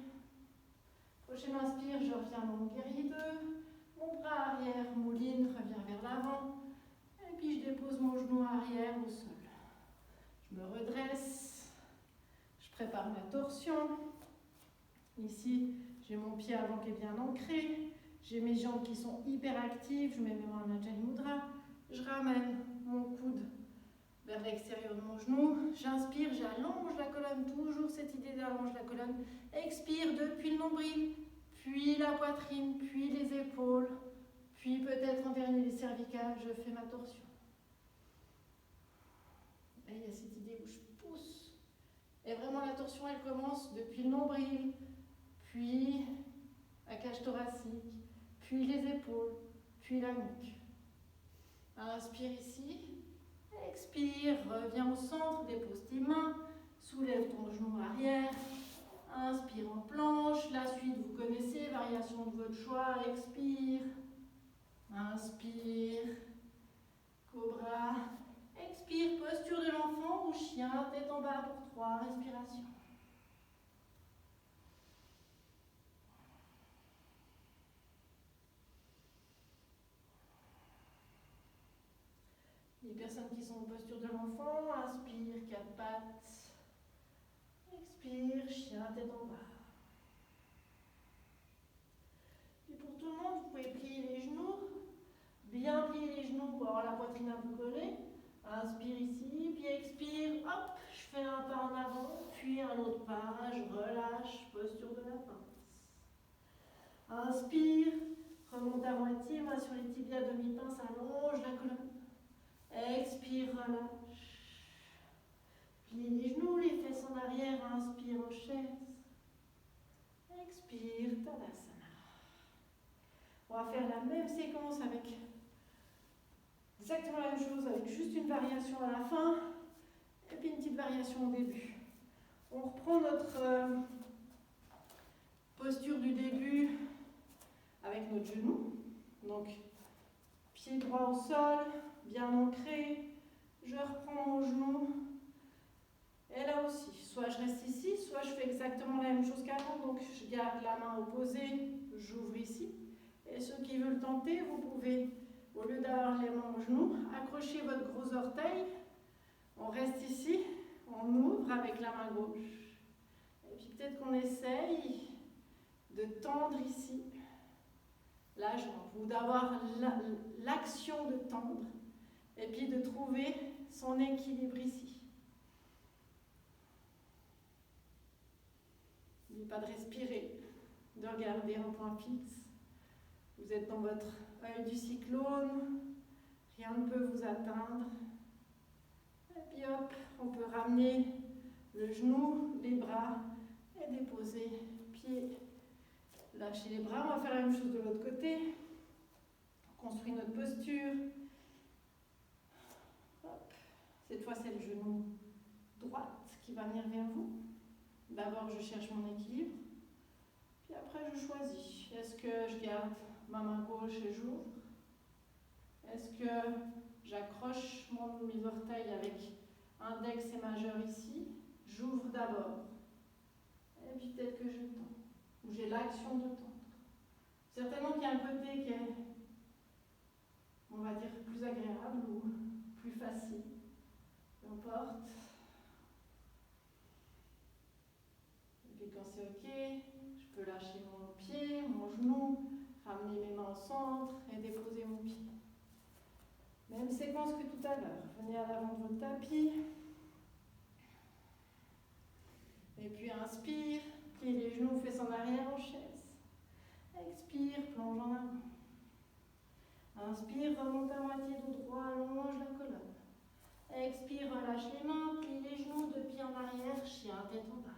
Prochaine inspire, je reviens dans mon guerrier 2. Mon bras arrière mouline, revient vers l'avant. Et puis je dépose mon genou arrière au sol. Je me redresse. Je prépare ma torsion. Ici, j'ai mon pied avant qui est bien ancré. J'ai mes jambes qui sont hyper actives. Je mets mes mains en Anjali Mudra. Je ramène mon coude vers l'extérieur de mon genou. J'inspire, j'allonge la colonne. Toujours cette idée d'allonger la colonne. Expire depuis le nombril. Puis la poitrine, puis les épaules, puis peut-être en dernier les cervicales, je fais ma torsion. Et il y a cette idée où je pousse. Et vraiment la torsion, elle commence depuis le nombril, puis la cage thoracique, puis les épaules, puis la nuque. Inspire ici, expire, reviens au centre, dépose tes mains, soulève ton genou arrière. Inspire en planche, gauche, la suite vous connaissez, variation de votre choix, expire, inspire, cobra, expire, posture de l'enfant ou chien, tête en bas pour 3 respirations. Les personnes qui sont en posture de l'enfant, inspire, 4 pattes, expire, chien, tête en bas. Et pour tout le monde, vous pouvez plier les genoux, bien plier les genoux pour avoir la poitrine un peu collée. Inspire ici, puis expire, hop, je fais un pas en avant, puis un autre pas, je relâche, posture de la pince. Inspire, remonte à moitié, main sur les tibias, demi-pince, allonge la colonne. Expire, relâche. Plie les genoux, les fesses en arrière, inspire en chaise. Expire, Tadasana. On va faire la même séquence avec exactement la même chose, avec juste une variation à la fin et puis une petite variation au début. On reprend notre posture du début avec notre genou. Donc, pied droit au sol, bien ancré. Je reprends mon genou. Et là aussi, soit je reste ici, soit je fais exactement la même chose qu'avant. Donc, je garde la main opposée, j'ouvre ici. Et ceux qui veulent tenter, vous pouvez, au lieu d'avoir les mains au genou, accrocher votre gros orteil. On reste ici, on ouvre avec la main gauche. Et puis peut-être qu'on essaye de tendre ici la jambe, ou d'avoir l'action de tendre, et puis de trouver son équilibre ici. N'oubliez pas de respirer, de regarder un point fixe. Vous êtes dans votre œil du cyclone, rien ne peut vous atteindre. Et puis hop, on peut ramener le genou, les bras et déposer pied. Lâchez les bras, on va faire la même chose de l'autre côté. On construit notre posture. Hop. Cette fois, c'est le genou droit qui va venir vers vous. D'abord, je cherche mon équilibre. Puis après, je choisis. Est-ce que je garde ma main gauche et j'ouvre? Est-ce que j'accroche mes orteils avec index et majeur ici? J'ouvre d'abord. Et puis peut-être que je tends. Ou j'ai l'action de tendre. Certainement qu'il y a un côté qui est, on va dire, plus agréable ou plus facile. Peu importe. Et puis quand c'est ok, je peux lâcher mon pied, mon genou, ramener mes mains au centre et déposer mon pied. Même séquence que tout à l'heure. Venez à l'avant de votre tapis. Et puis inspire, plie les genoux, fesses en arrière en chaise. Expire, plonge en avant. Inspire, remonte à moitié dos droit, allonge la colonne. Expire, relâche les mains, plie les genoux, deux pieds en arrière, chien, tête en bas.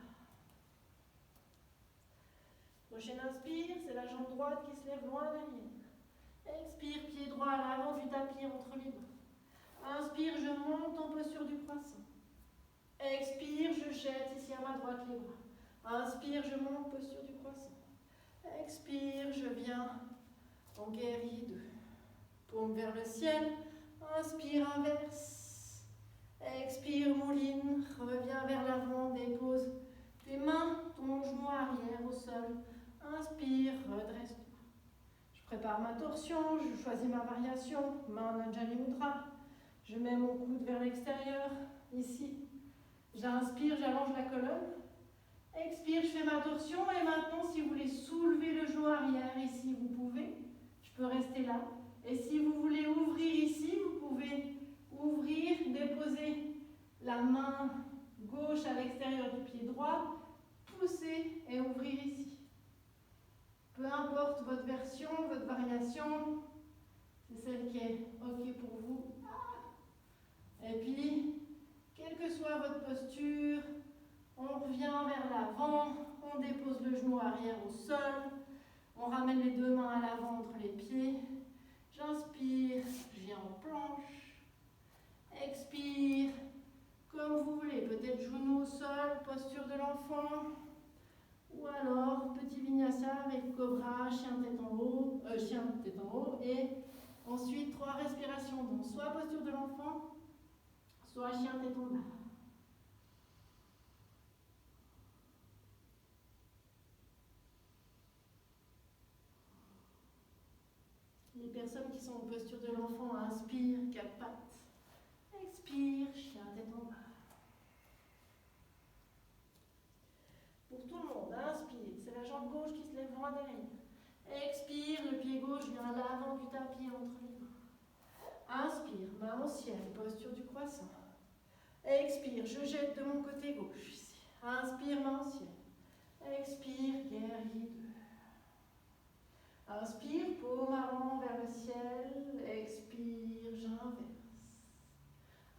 Prochaine inspire, c'est la jambe droite qui se lève loin derrière. Expire, pied droit à l'avant du tapis entre les bras. Inspire, je monte en posture du croissant. Expire, je jette ici à ma droite les bras. Inspire, je monte, posture du croissant. Expire, je viens en guéride. Paume vers le ciel. Inspire, inverse. Expire, mouline. Reviens vers l'avant, dépose tes mains, ton genou arrière au sol. Inspire, redresse-toi. Je prépare ma torsion, je choisis ma variation. Main Anjali Mudra. Je mets mon coude vers l'extérieur, ici. J'inspire, j'allonge la colonne. Expire, je fais ma torsion. Et maintenant, si vous voulez soulever le genou arrière ici, vous pouvez. Je peux rester là. Et si vous voulez ouvrir ici, vous pouvez ouvrir, déposer la main gauche à l'extérieur du pied droit, pousser et ouvrir ici. Peu importe votre version, votre variation, c'est celle qui est OK pour vous. Et puis, quelle que soit votre posture, on revient vers l'avant, on dépose le genou arrière au sol, on ramène les deux mains à l'avant entre les pieds. J'inspire, je viens en planche. Expire, comme vous voulez, peut-être genou au sol, posture de l'enfant. Ou alors, petit vinyasa avec cobra, chien tête en haut, et ensuite 3 respirations, donc soit posture de l'enfant, soit chien tête en bas. Les personnes qui sont en posture de l'enfant inspirent, 4 pattes. Expire, chien tête en bas. Pour tout le monde, inspire, c'est la jambe gauche qui se lève droit derrière. Expire, le pied gauche vient à l'avant du tapis entre les mains. Inspire, main au ciel, posture du croissant. Expire, je jette de mon côté gauche ici. Inspire, main au ciel. Expire, guerrier 2. Inspire, paume avant vers le ciel. Expire, j'inverse.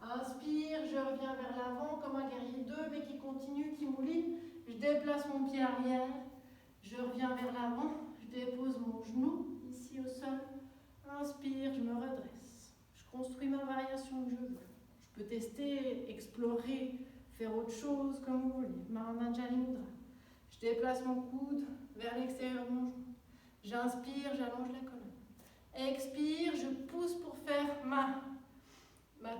Inspire, je reviens vers l'avant comme un guerrier 2, mais qui continue, qui mouline. Je déplace mon pied arrière. Je reviens vers l'avant. Je dépose mon genou ici au sol. Inspire, je me redresse. Je construis ma variation que je veux. Je peux tester, explorer, faire autre chose comme vous voulez. Mahamajali Mudra. Je déplace mon coude vers l'extérieur de mon genou. J'inspire, j'allonge la colonne. Expire, je pousse pour faire ma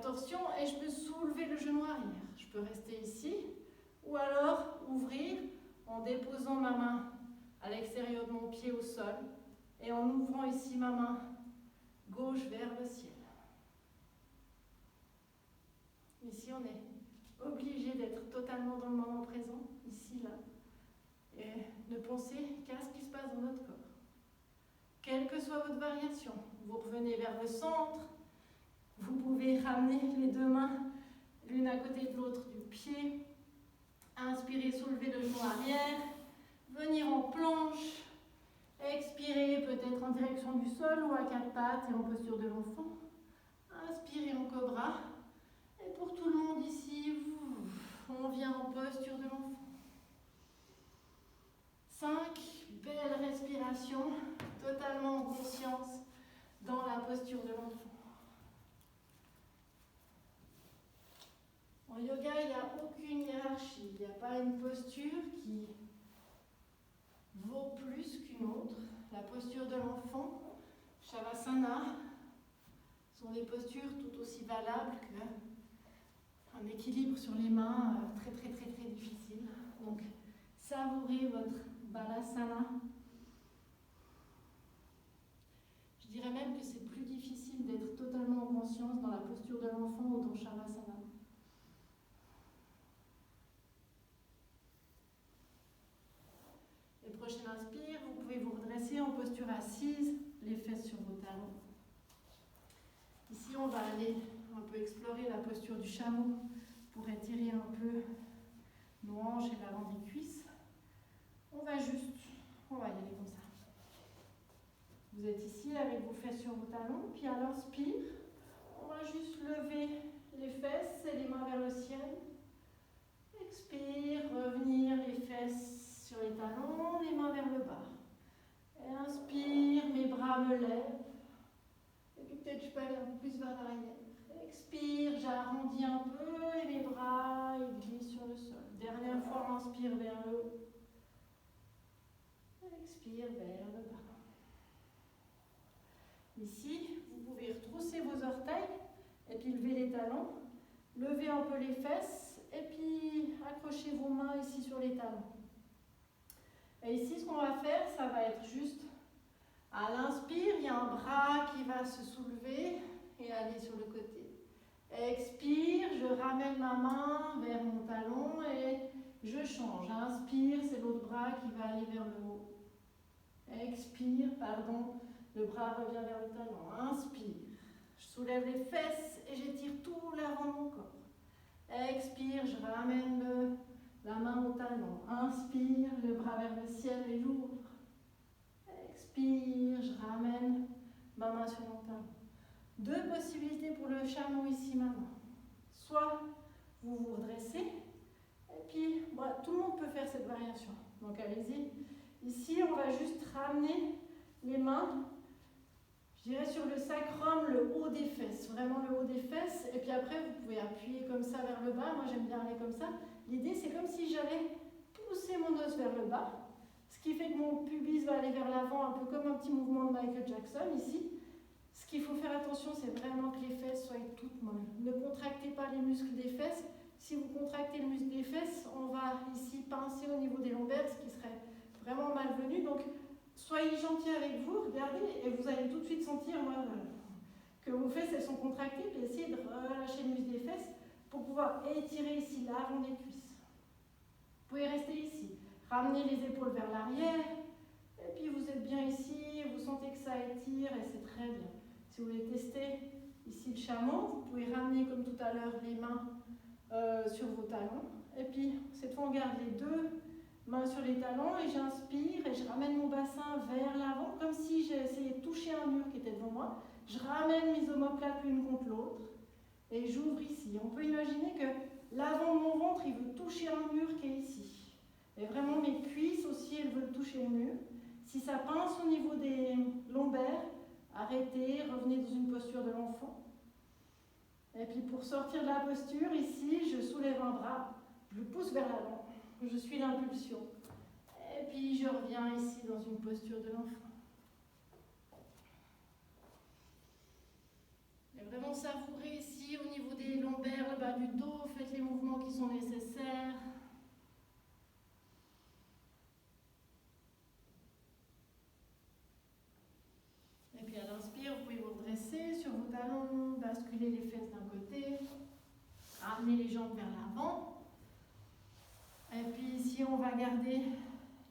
torsion et je peux soulever le genou arrière. Je peux rester ici ou alors ouvrir en déposant ma main à l'extérieur de mon pied au sol et en ouvrant ici ma main gauche vers le ciel. Ici, on est obligé d'être totalement dans le moment présent, ici, là, et ne penser qu'à ce qui se passe dans notre corps. Quelle que soit votre variation, vous revenez vers le centre, vous pouvez ramener les 2 mains l'une à côté de l'autre du pied, inspirez, soulevez le genou arrière, venir en planche, expirez peut-être en direction du sol ou à 4 pattes et en posture de l'enfant, inspirez en cobra, et pour tout le monde ici, on vient en posture de l'enfant. 5 belles respirations, totalement en conscience dans la posture de l'enfant. En yoga, il n'y a aucune hiérarchie, il n'y a pas une posture qui vaut plus qu'une autre. La posture de l'enfant, Shavasana, sont des postures tout aussi valables qu'un équilibre sur les mains très très très très difficile. Donc, savourez votre Balasana. Je dirais même que c'est plus difficile d'être totalement en conscience dans la posture de l'enfant ou dans Shavasana. Et prochaine inspire, vous pouvez vous redresser en posture assise, les fesses sur vos talons. Ici, on va aller un peu explorer la posture du chameau pour étirer un peu nos hanches et l'avant des cuisses. On va y aller comme ça. Vous êtes ici avec vos fesses sur vos talons, puis à l'inspire, on va juste lever les fesses et les mains vers le ciel. Expire, revenir les fesses sur les talons, les mains vers le bas. Et inspire, mes bras me lèvent. Et puis peut-être je peux aller un peu plus vers l'arrière. Expire, j'arrondis un peu et mes bras ils glissent sur le sol. Dernière fois, on inspire vers le haut. Expire vers le bas. Ici, vous pouvez retrousser vos orteils et puis lever les talons. Levez un peu les fesses et puis accrochez vos mains ici sur les talons. Et ici, ce qu'on va faire, ça va être juste à l'inspire, il y a un bras qui va se soulever et aller sur le côté. Expire, je ramène ma main vers mon talon et je change. Inspire, c'est l'autre bras qui va aller vers le haut. Expire, le bras revient vers le talon. Inspire, je soulève les fesses et j'étire tout l'avant de mon corps. Expire, je ramène la main au talon. Inspire, le bras vers le ciel et j'ouvre. Expire, je ramène ma main sur mon talon. 2 possibilités pour le chameau ici maintenant. Soit vous vous redressez, et puis tout le monde peut faire cette variation. Donc allez-y. Ici, on va juste ramener les mains, je dirais sur le sacrum, le haut des fesses, vraiment le haut des fesses. Et puis après, vous pouvez appuyer comme ça vers le bas. Moi, j'aime bien aller comme ça. L'idée, c'est comme si j'allais pousser mon os vers le le bas, ce qui fait que mon pubis va aller vers l'avant, un peu comme un petit mouvement de Michael Jackson ici. Ce qu'il faut faire attention, c'est vraiment que les fesses soient toutes molles. Ne contractez pas les muscles des fesses. Si vous contractez le muscle des fesses, on va ici pincer au niveau des lombaires, ce qui serait vraiment malvenu. Donc, soyez gentil avec vous, regardez, et vous allez tout de suite sentir que vos fesses elles sont contractées, puis essayez de relâcher le muscle des fesses pour pouvoir étirer ici l'avant des cuisses. Vous pouvez rester ici, ramenez les épaules vers l'arrière, et puis vous êtes bien ici, vous sentez que ça étire, et c'est très bien. Si vous voulez tester ici le chameau, vous pouvez ramener comme tout à l'heure les mains sur vos talons, et puis cette fois on garde les deux mains sur les talons, et j'inspire, et je ramène mon bassin vers l'avant, comme si j'essayais de toucher un mur qui était devant moi. Je ramène mes omoplates l'une contre l'autre, et j'ouvre ici. On peut imaginer que l'avant de mon ventre, il veut toucher un mur qui est ici. Et vraiment, mes cuisses aussi, elles veulent toucher le mur. Si ça pince au niveau des lombaires, arrêtez, revenez dans une posture de l'enfant. Et puis pour sortir de la posture, ici, je soulève un bras, je le pousse vers l'avant, je suis l'impulsion. Et puis je reviens ici dans une posture de l'enfant. Vraiment savourer ici au niveau des lombaires, le bas du dos, faites les mouvements qui sont nécessaires. Et puis à l'inspire, vous pouvez vous redresser sur vos talons, basculer les fesses d'un côté, ramener les jambes vers l'avant. Et puis ici, on va garder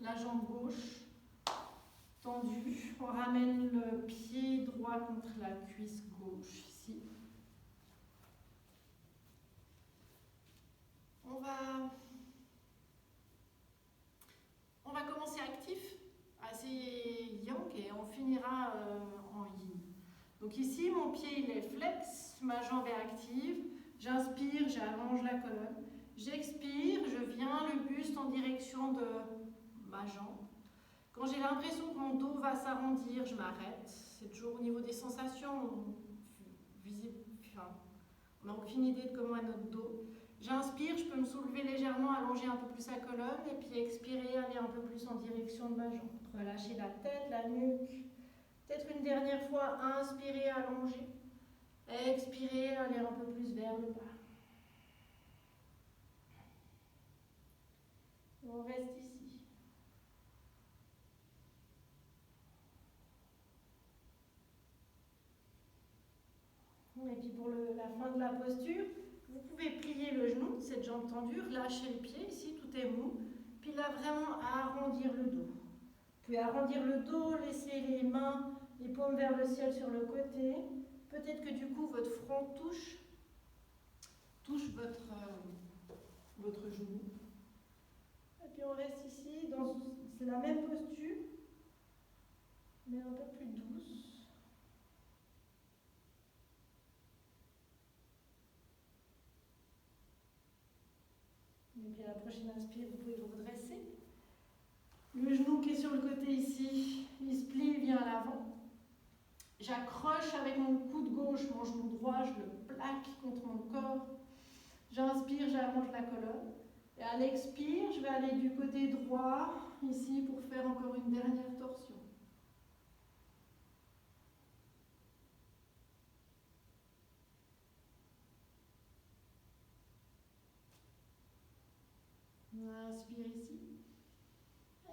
la jambe gauche tendue. On ramène le pied droit contre la cuisse gauche. On va commencer actif, assez yang, et on finira en yin. Donc ici, mon pied il est flex, ma jambe est active. J'inspire, j'allonge la colonne. J'expire, je viens le buste en direction de ma jambe. Quand j'ai l'impression que mon dos va s'arrondir, je m'arrête. C'est toujours au niveau des sensations visibles. On n'a aucune idée de comment est notre dos. J'inspire, je peux me soulever légèrement, allonger un peu plus la colonne, et puis expirer, aller un peu plus en direction de ma jambe. Relâcher la tête, la nuque. Peut-être une dernière fois, inspirer, allonger. Expirer, aller un peu plus vers le bas. On reste ici. Et puis pour la fin de la posture, vous pouvez plier le genou, cette jambe tendue, lâcher le pied, ici tout est mou, puis là vraiment arrondir le dos. Vous pouvez arrondir le dos, laisser les mains, les paumes vers le ciel sur le côté. Peut-être que du coup votre front touche votre genou. Et puis on reste ici, c'est la même posture, mais un peu plus douce. Et puis à la prochaine inspire, vous pouvez vous redresser. Le genou qui est sur le côté ici, il se plie, vient à l'avant. J'accroche avec mon coude gauche mon genou droit, je le plaque contre mon corps. J'inspire, j'allonge la colonne. Et à l'expire, je vais aller du côté droit, ici, pour faire encore une dernière torsion. Inspire ici.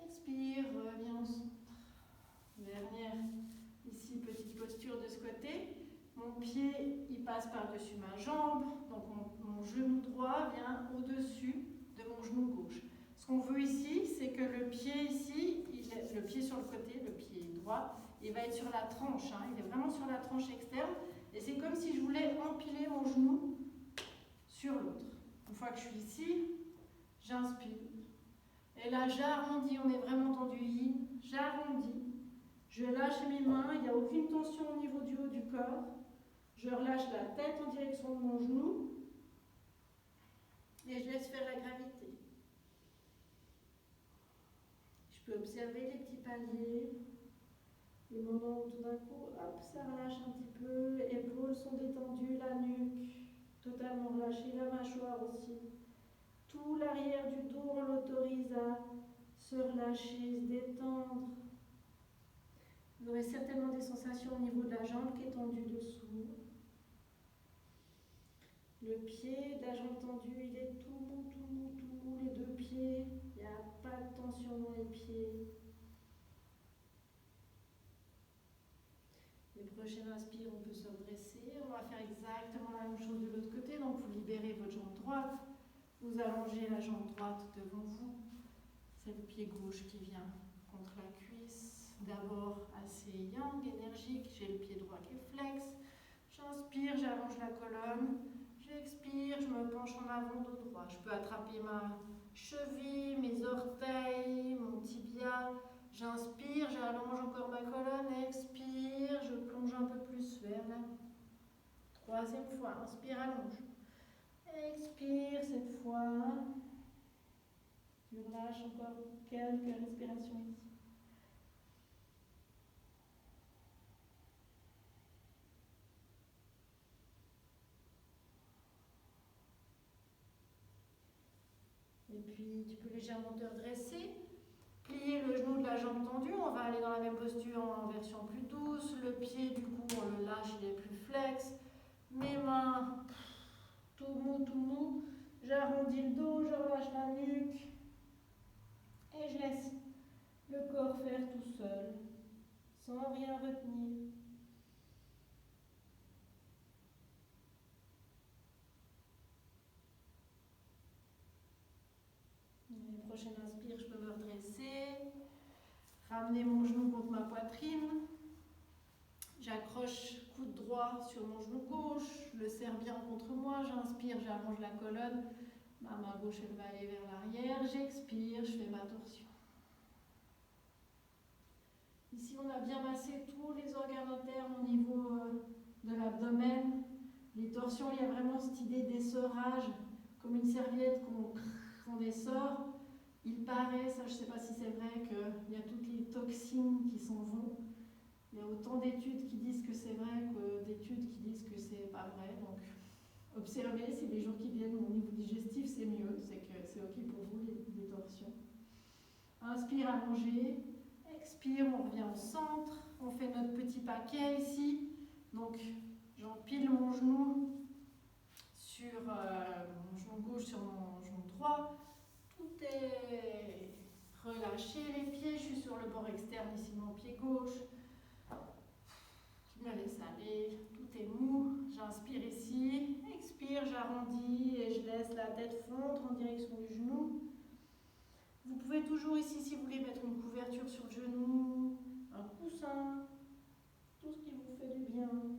Expire, reviens au centre. Dernière, ici, petite posture de ce côté. Mon pied, il passe par-dessus ma jambe. Donc mon genou droit vient au-dessus de mon genou gauche. Ce qu'on veut ici, c'est que le pied ici, le pied sur le côté, le pied droit, il va être sur la tranche. Il est vraiment sur la tranche externe. Et c'est comme si je voulais empiler mon genou sur l'autre. Une fois que je suis ici, j'inspire. Et là, j'arrondis, on est vraiment tendu yin. J'arrondis. Je lâche mes mains, il n'y a aucune tension au niveau du haut du corps. Je relâche la tête en direction de mon genou. Et je laisse faire la gravité. Je peux observer les petits paliers. Les moments où tout d'un coup, hop, ça relâche un petit peu. Les épaules sont détendues, la nuque totalement relâchée, la mâchoire aussi. Tout l'arrière du dos, on l'autorise à se relâcher, se détendre. Vous aurez certainement des sensations au niveau de la jambe qui est tendue dessous. Le pied de la jambe tendue, il est tout mou, tout mou, tout mou, les deux pieds. Il n'y a pas de tension dans les pieds. Les prochaines inspires, on peut se redresser. On va faire exactement la même chose de l'autre côté. Donc vous libérez votre jambe droite. Vous allongez la jambe droite devant vous. C'est le pied gauche qui vient contre la cuisse. D'abord assez yang, énergique. J'ai le pied droit qui est flex. J'inspire, j'allonge la colonne. J'expire, je me penche en avant, dos droit. Je peux attraper ma cheville, mes orteils, mon tibia. J'inspire, j'allonge encore ma colonne. Expire, je plonge un peu plus vers la troisième fois. Inspire, allonge. Expire cette fois. Tu relâches encore quelques respirations ici. Et puis tu peux légèrement te redresser. Plier le genou de la jambe tendue. On va aller dans la même posture en version plus douce. Le pied, du coup, on le lâche, il est plus flex. Mes mains, tout mou, tout mou. J'arrondis le dos, je relâche la nuque. Et je laisse le corps faire tout seul, sans rien retenir. La prochaine inspire, je peux me redresser. Ramener mon genou contre ma poitrine. J'accroche coude droit sur mon genou gauche, je le serre bien contre moi, j'inspire, j'allonge la colonne, ma main gauche elle va aller vers l'arrière, j'expire, je fais ma torsion. Ici on a bien massé tous les organes internes au niveau de l'abdomen. Les torsions, il y a vraiment cette idée d'essorage, comme une serviette qu'on essore. Il paraît, ça je ne sais pas si c'est vrai, qu'il y a toutes les toxines qui s'en vont. Il y a autant d'études qui disent que c'est vrai que d'études qui disent que c'est pas vrai. Donc, observez si les jours qui viennent au niveau digestif c'est mieux, c'est que c'est ok pour vous les torsions. Inspire, allongé. Expire, on revient au centre. On fait notre petit paquet ici. Donc, j'empile mon genou sur mon genou gauche sur mon genou droit. Tout est relâché. Les pieds, je suis sur le bord externe ici, mon pied gauche. Je me laisse aller, tout est mou, j'inspire ici, expire, j'arrondis et je laisse la tête fondre en direction du genou. Vous pouvez toujours ici, si vous voulez, mettre une couverture sur le genou, un coussin, tout ce qui vous fait du bien.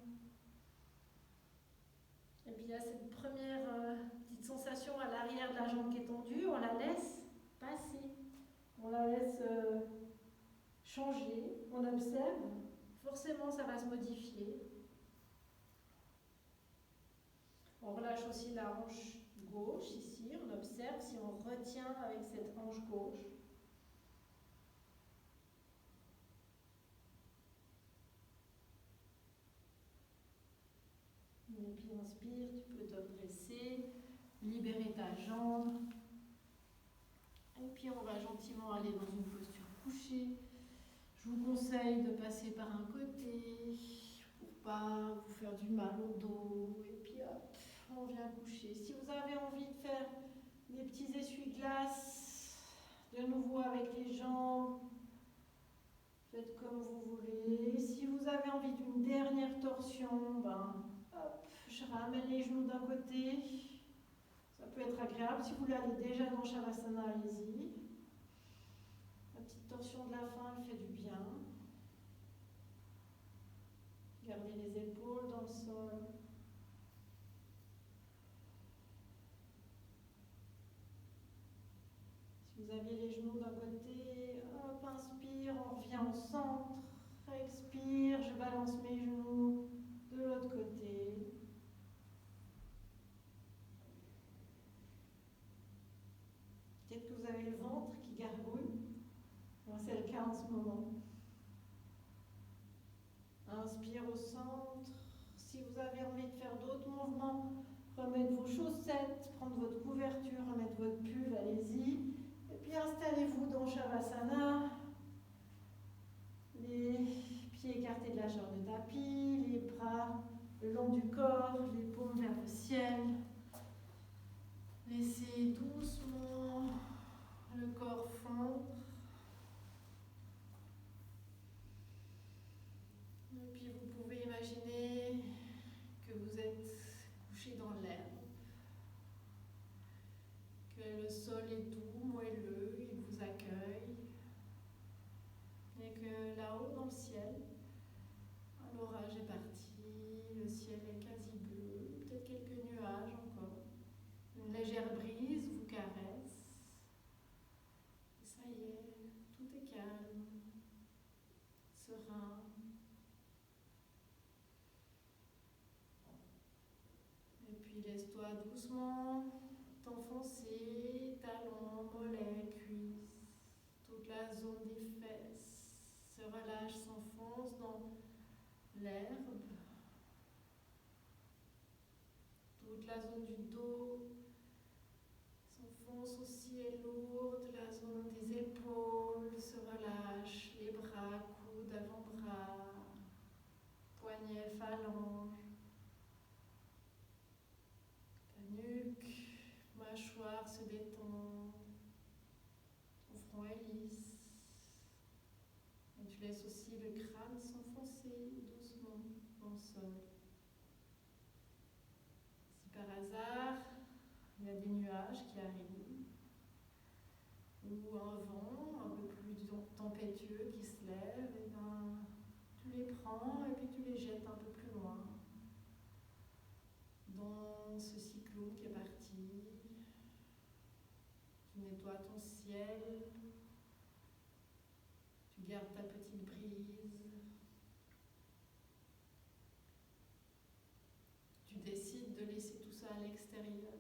Et puis il y a cette première petite sensation à l'arrière de la jambe qui est tendue, on la laisse passer, on la laisse changer, on observe. Forcément, ça va se modifier. On relâche aussi la hanche gauche ici. On observe si on retient avec cette hanche gauche. Et puis inspire, tu peux te redresser, libérer ta jambe. Et puis on va gentiment aller dans une posture couchée. Je vous conseille de passer par un côté pour pas vous faire du mal au dos. Et puis hop, on vient coucher. Si vous avez envie de faire des petits essuie-glaces, de nouveau avec les jambes, faites comme vous voulez. Si vous avez envie d'une dernière torsion, ben hop, je ramène les genoux d'un côté. Ça peut être agréable. Si vous voulez aller déjà dans Shavasana, allez-y. La petite torsion de la fin, elle fait du bien. Gardez les épaules dans le sol. Si vous aviez les genoux d'un côté, hop, inspire, on revient au centre. Expire, je balance mes genoux de l'autre côté. Peut-être que vous avez le ventre qui gargouille. C'est le cas en ce moment. Inspire au centre. Si vous avez envie de faire d'autres mouvements, remettre vos chaussettes, prendre votre couverture, remettre votre pull, allez-y. Et puis installez-vous dans Shavasana. le long du corps, les paumes vers le ciel. Laissez doucement le corps fondre. Et puis vous pouvez imaginer que vous êtes couché dans l'herbe, que le sol est doux, moelleux, il vous accueille, et que là-haut dans le ciel, l'orage est parti, le ciel est quasi bleu, peut-être quelques nuages encore. Une légère brise vous caresse. Et ça y est, tout est calme, serein. Et puis laisse-toi doucement t'enfoncer, talons, mollets, cuisses, toute la zone des fesses se relâche, s'enfonce dans l'herbe, toute la zone du dos s'enfonce aussi, est lourde, la zone des épaules se relâche, les bras, coudes, avant-bras, poignets, phalanges, ta nuque, mâchoire se détend, ton front est lisse, et tu laisses aussi le crâne s'enfoncer doucement dans le sol. Si par hasard il y a des nuages qui arrivent, ou un vent un peu plus tempétueux qui se lève, et ben, tu les prends et puis tu les jettes un peu plus loin dans ce cyclone qui est parti. Tu nettoies ton ciel, tu gardes ta petite brise, tu décides de laisser tout ça à l'extérieur.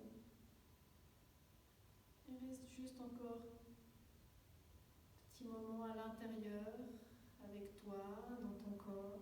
Il reste juste encore un petit moment à l'intérieur, avec toi, dans ton corps.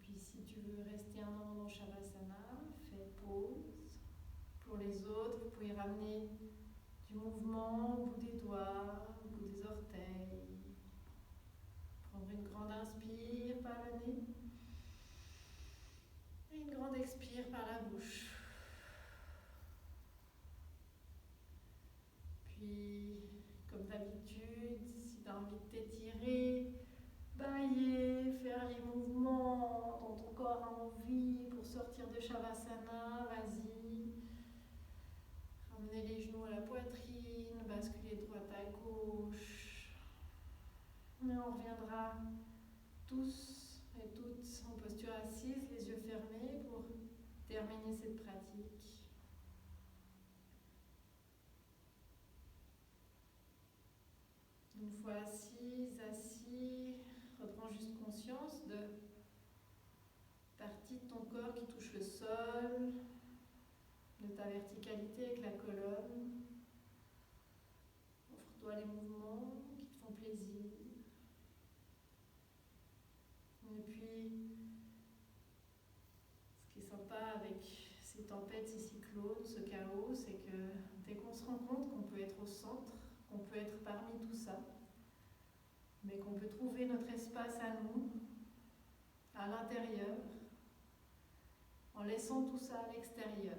Puis si tu veux rester un moment dans Shavasana, fais pause. Pour les autres, vous pouvez ramener du mouvement au bout des doigts, au bout des orteils. Prendre une grande inspire par le nez et une grande expire par la bouche. Puis, comme d'habitude, si tu as envie de t'étirer, bailler, faire les mouvements dont ton corps a envie pour sortir de Shavasana, vas-y. Ramenez les genoux à la poitrine, basculez de droite à gauche. Et on reviendra tous et toutes en posture assise, les yeux fermés pour terminer cette pratique. Une fois assise, assis, reprends juste conscience de partie de ton corps qui touche le sol, de ta verticalité avec la colonne. Offre-toi les mouvements qui te font plaisir. Et puis, ce qui est sympa avec ces tempêtes, ces cyclones, ce chaos, c'est que dès qu'on se rend compte qu'on peut être au centre, qu'on peut être parmi tout ça, mais qu'on peut trouver notre espace à nous, à l'intérieur, en laissant tout ça à l'extérieur.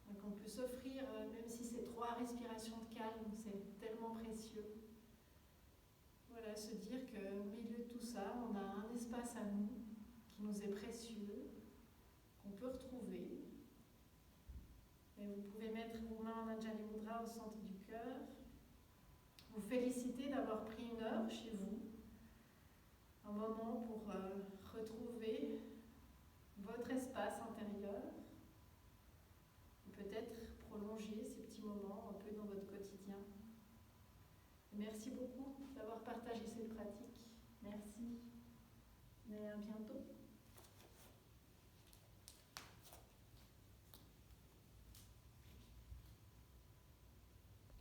Donc on peut s'offrir, même si c'est 3 respirations de calme, c'est tellement précieux. Voilà, se dire qu'au milieu de tout ça, on a un espace à nous qui nous est précieux, qu'on peut retrouver. Et vous pouvez mettre vos mains en Anjali Mudra au centre du cœur. Vous féliciter d'avoir pris une heure chez vous moment pour retrouver votre espace intérieur et peut-être prolonger ces petits moments un peu dans votre quotidien. Merci beaucoup d'avoir partagé cette pratique. Merci. Et à bientôt.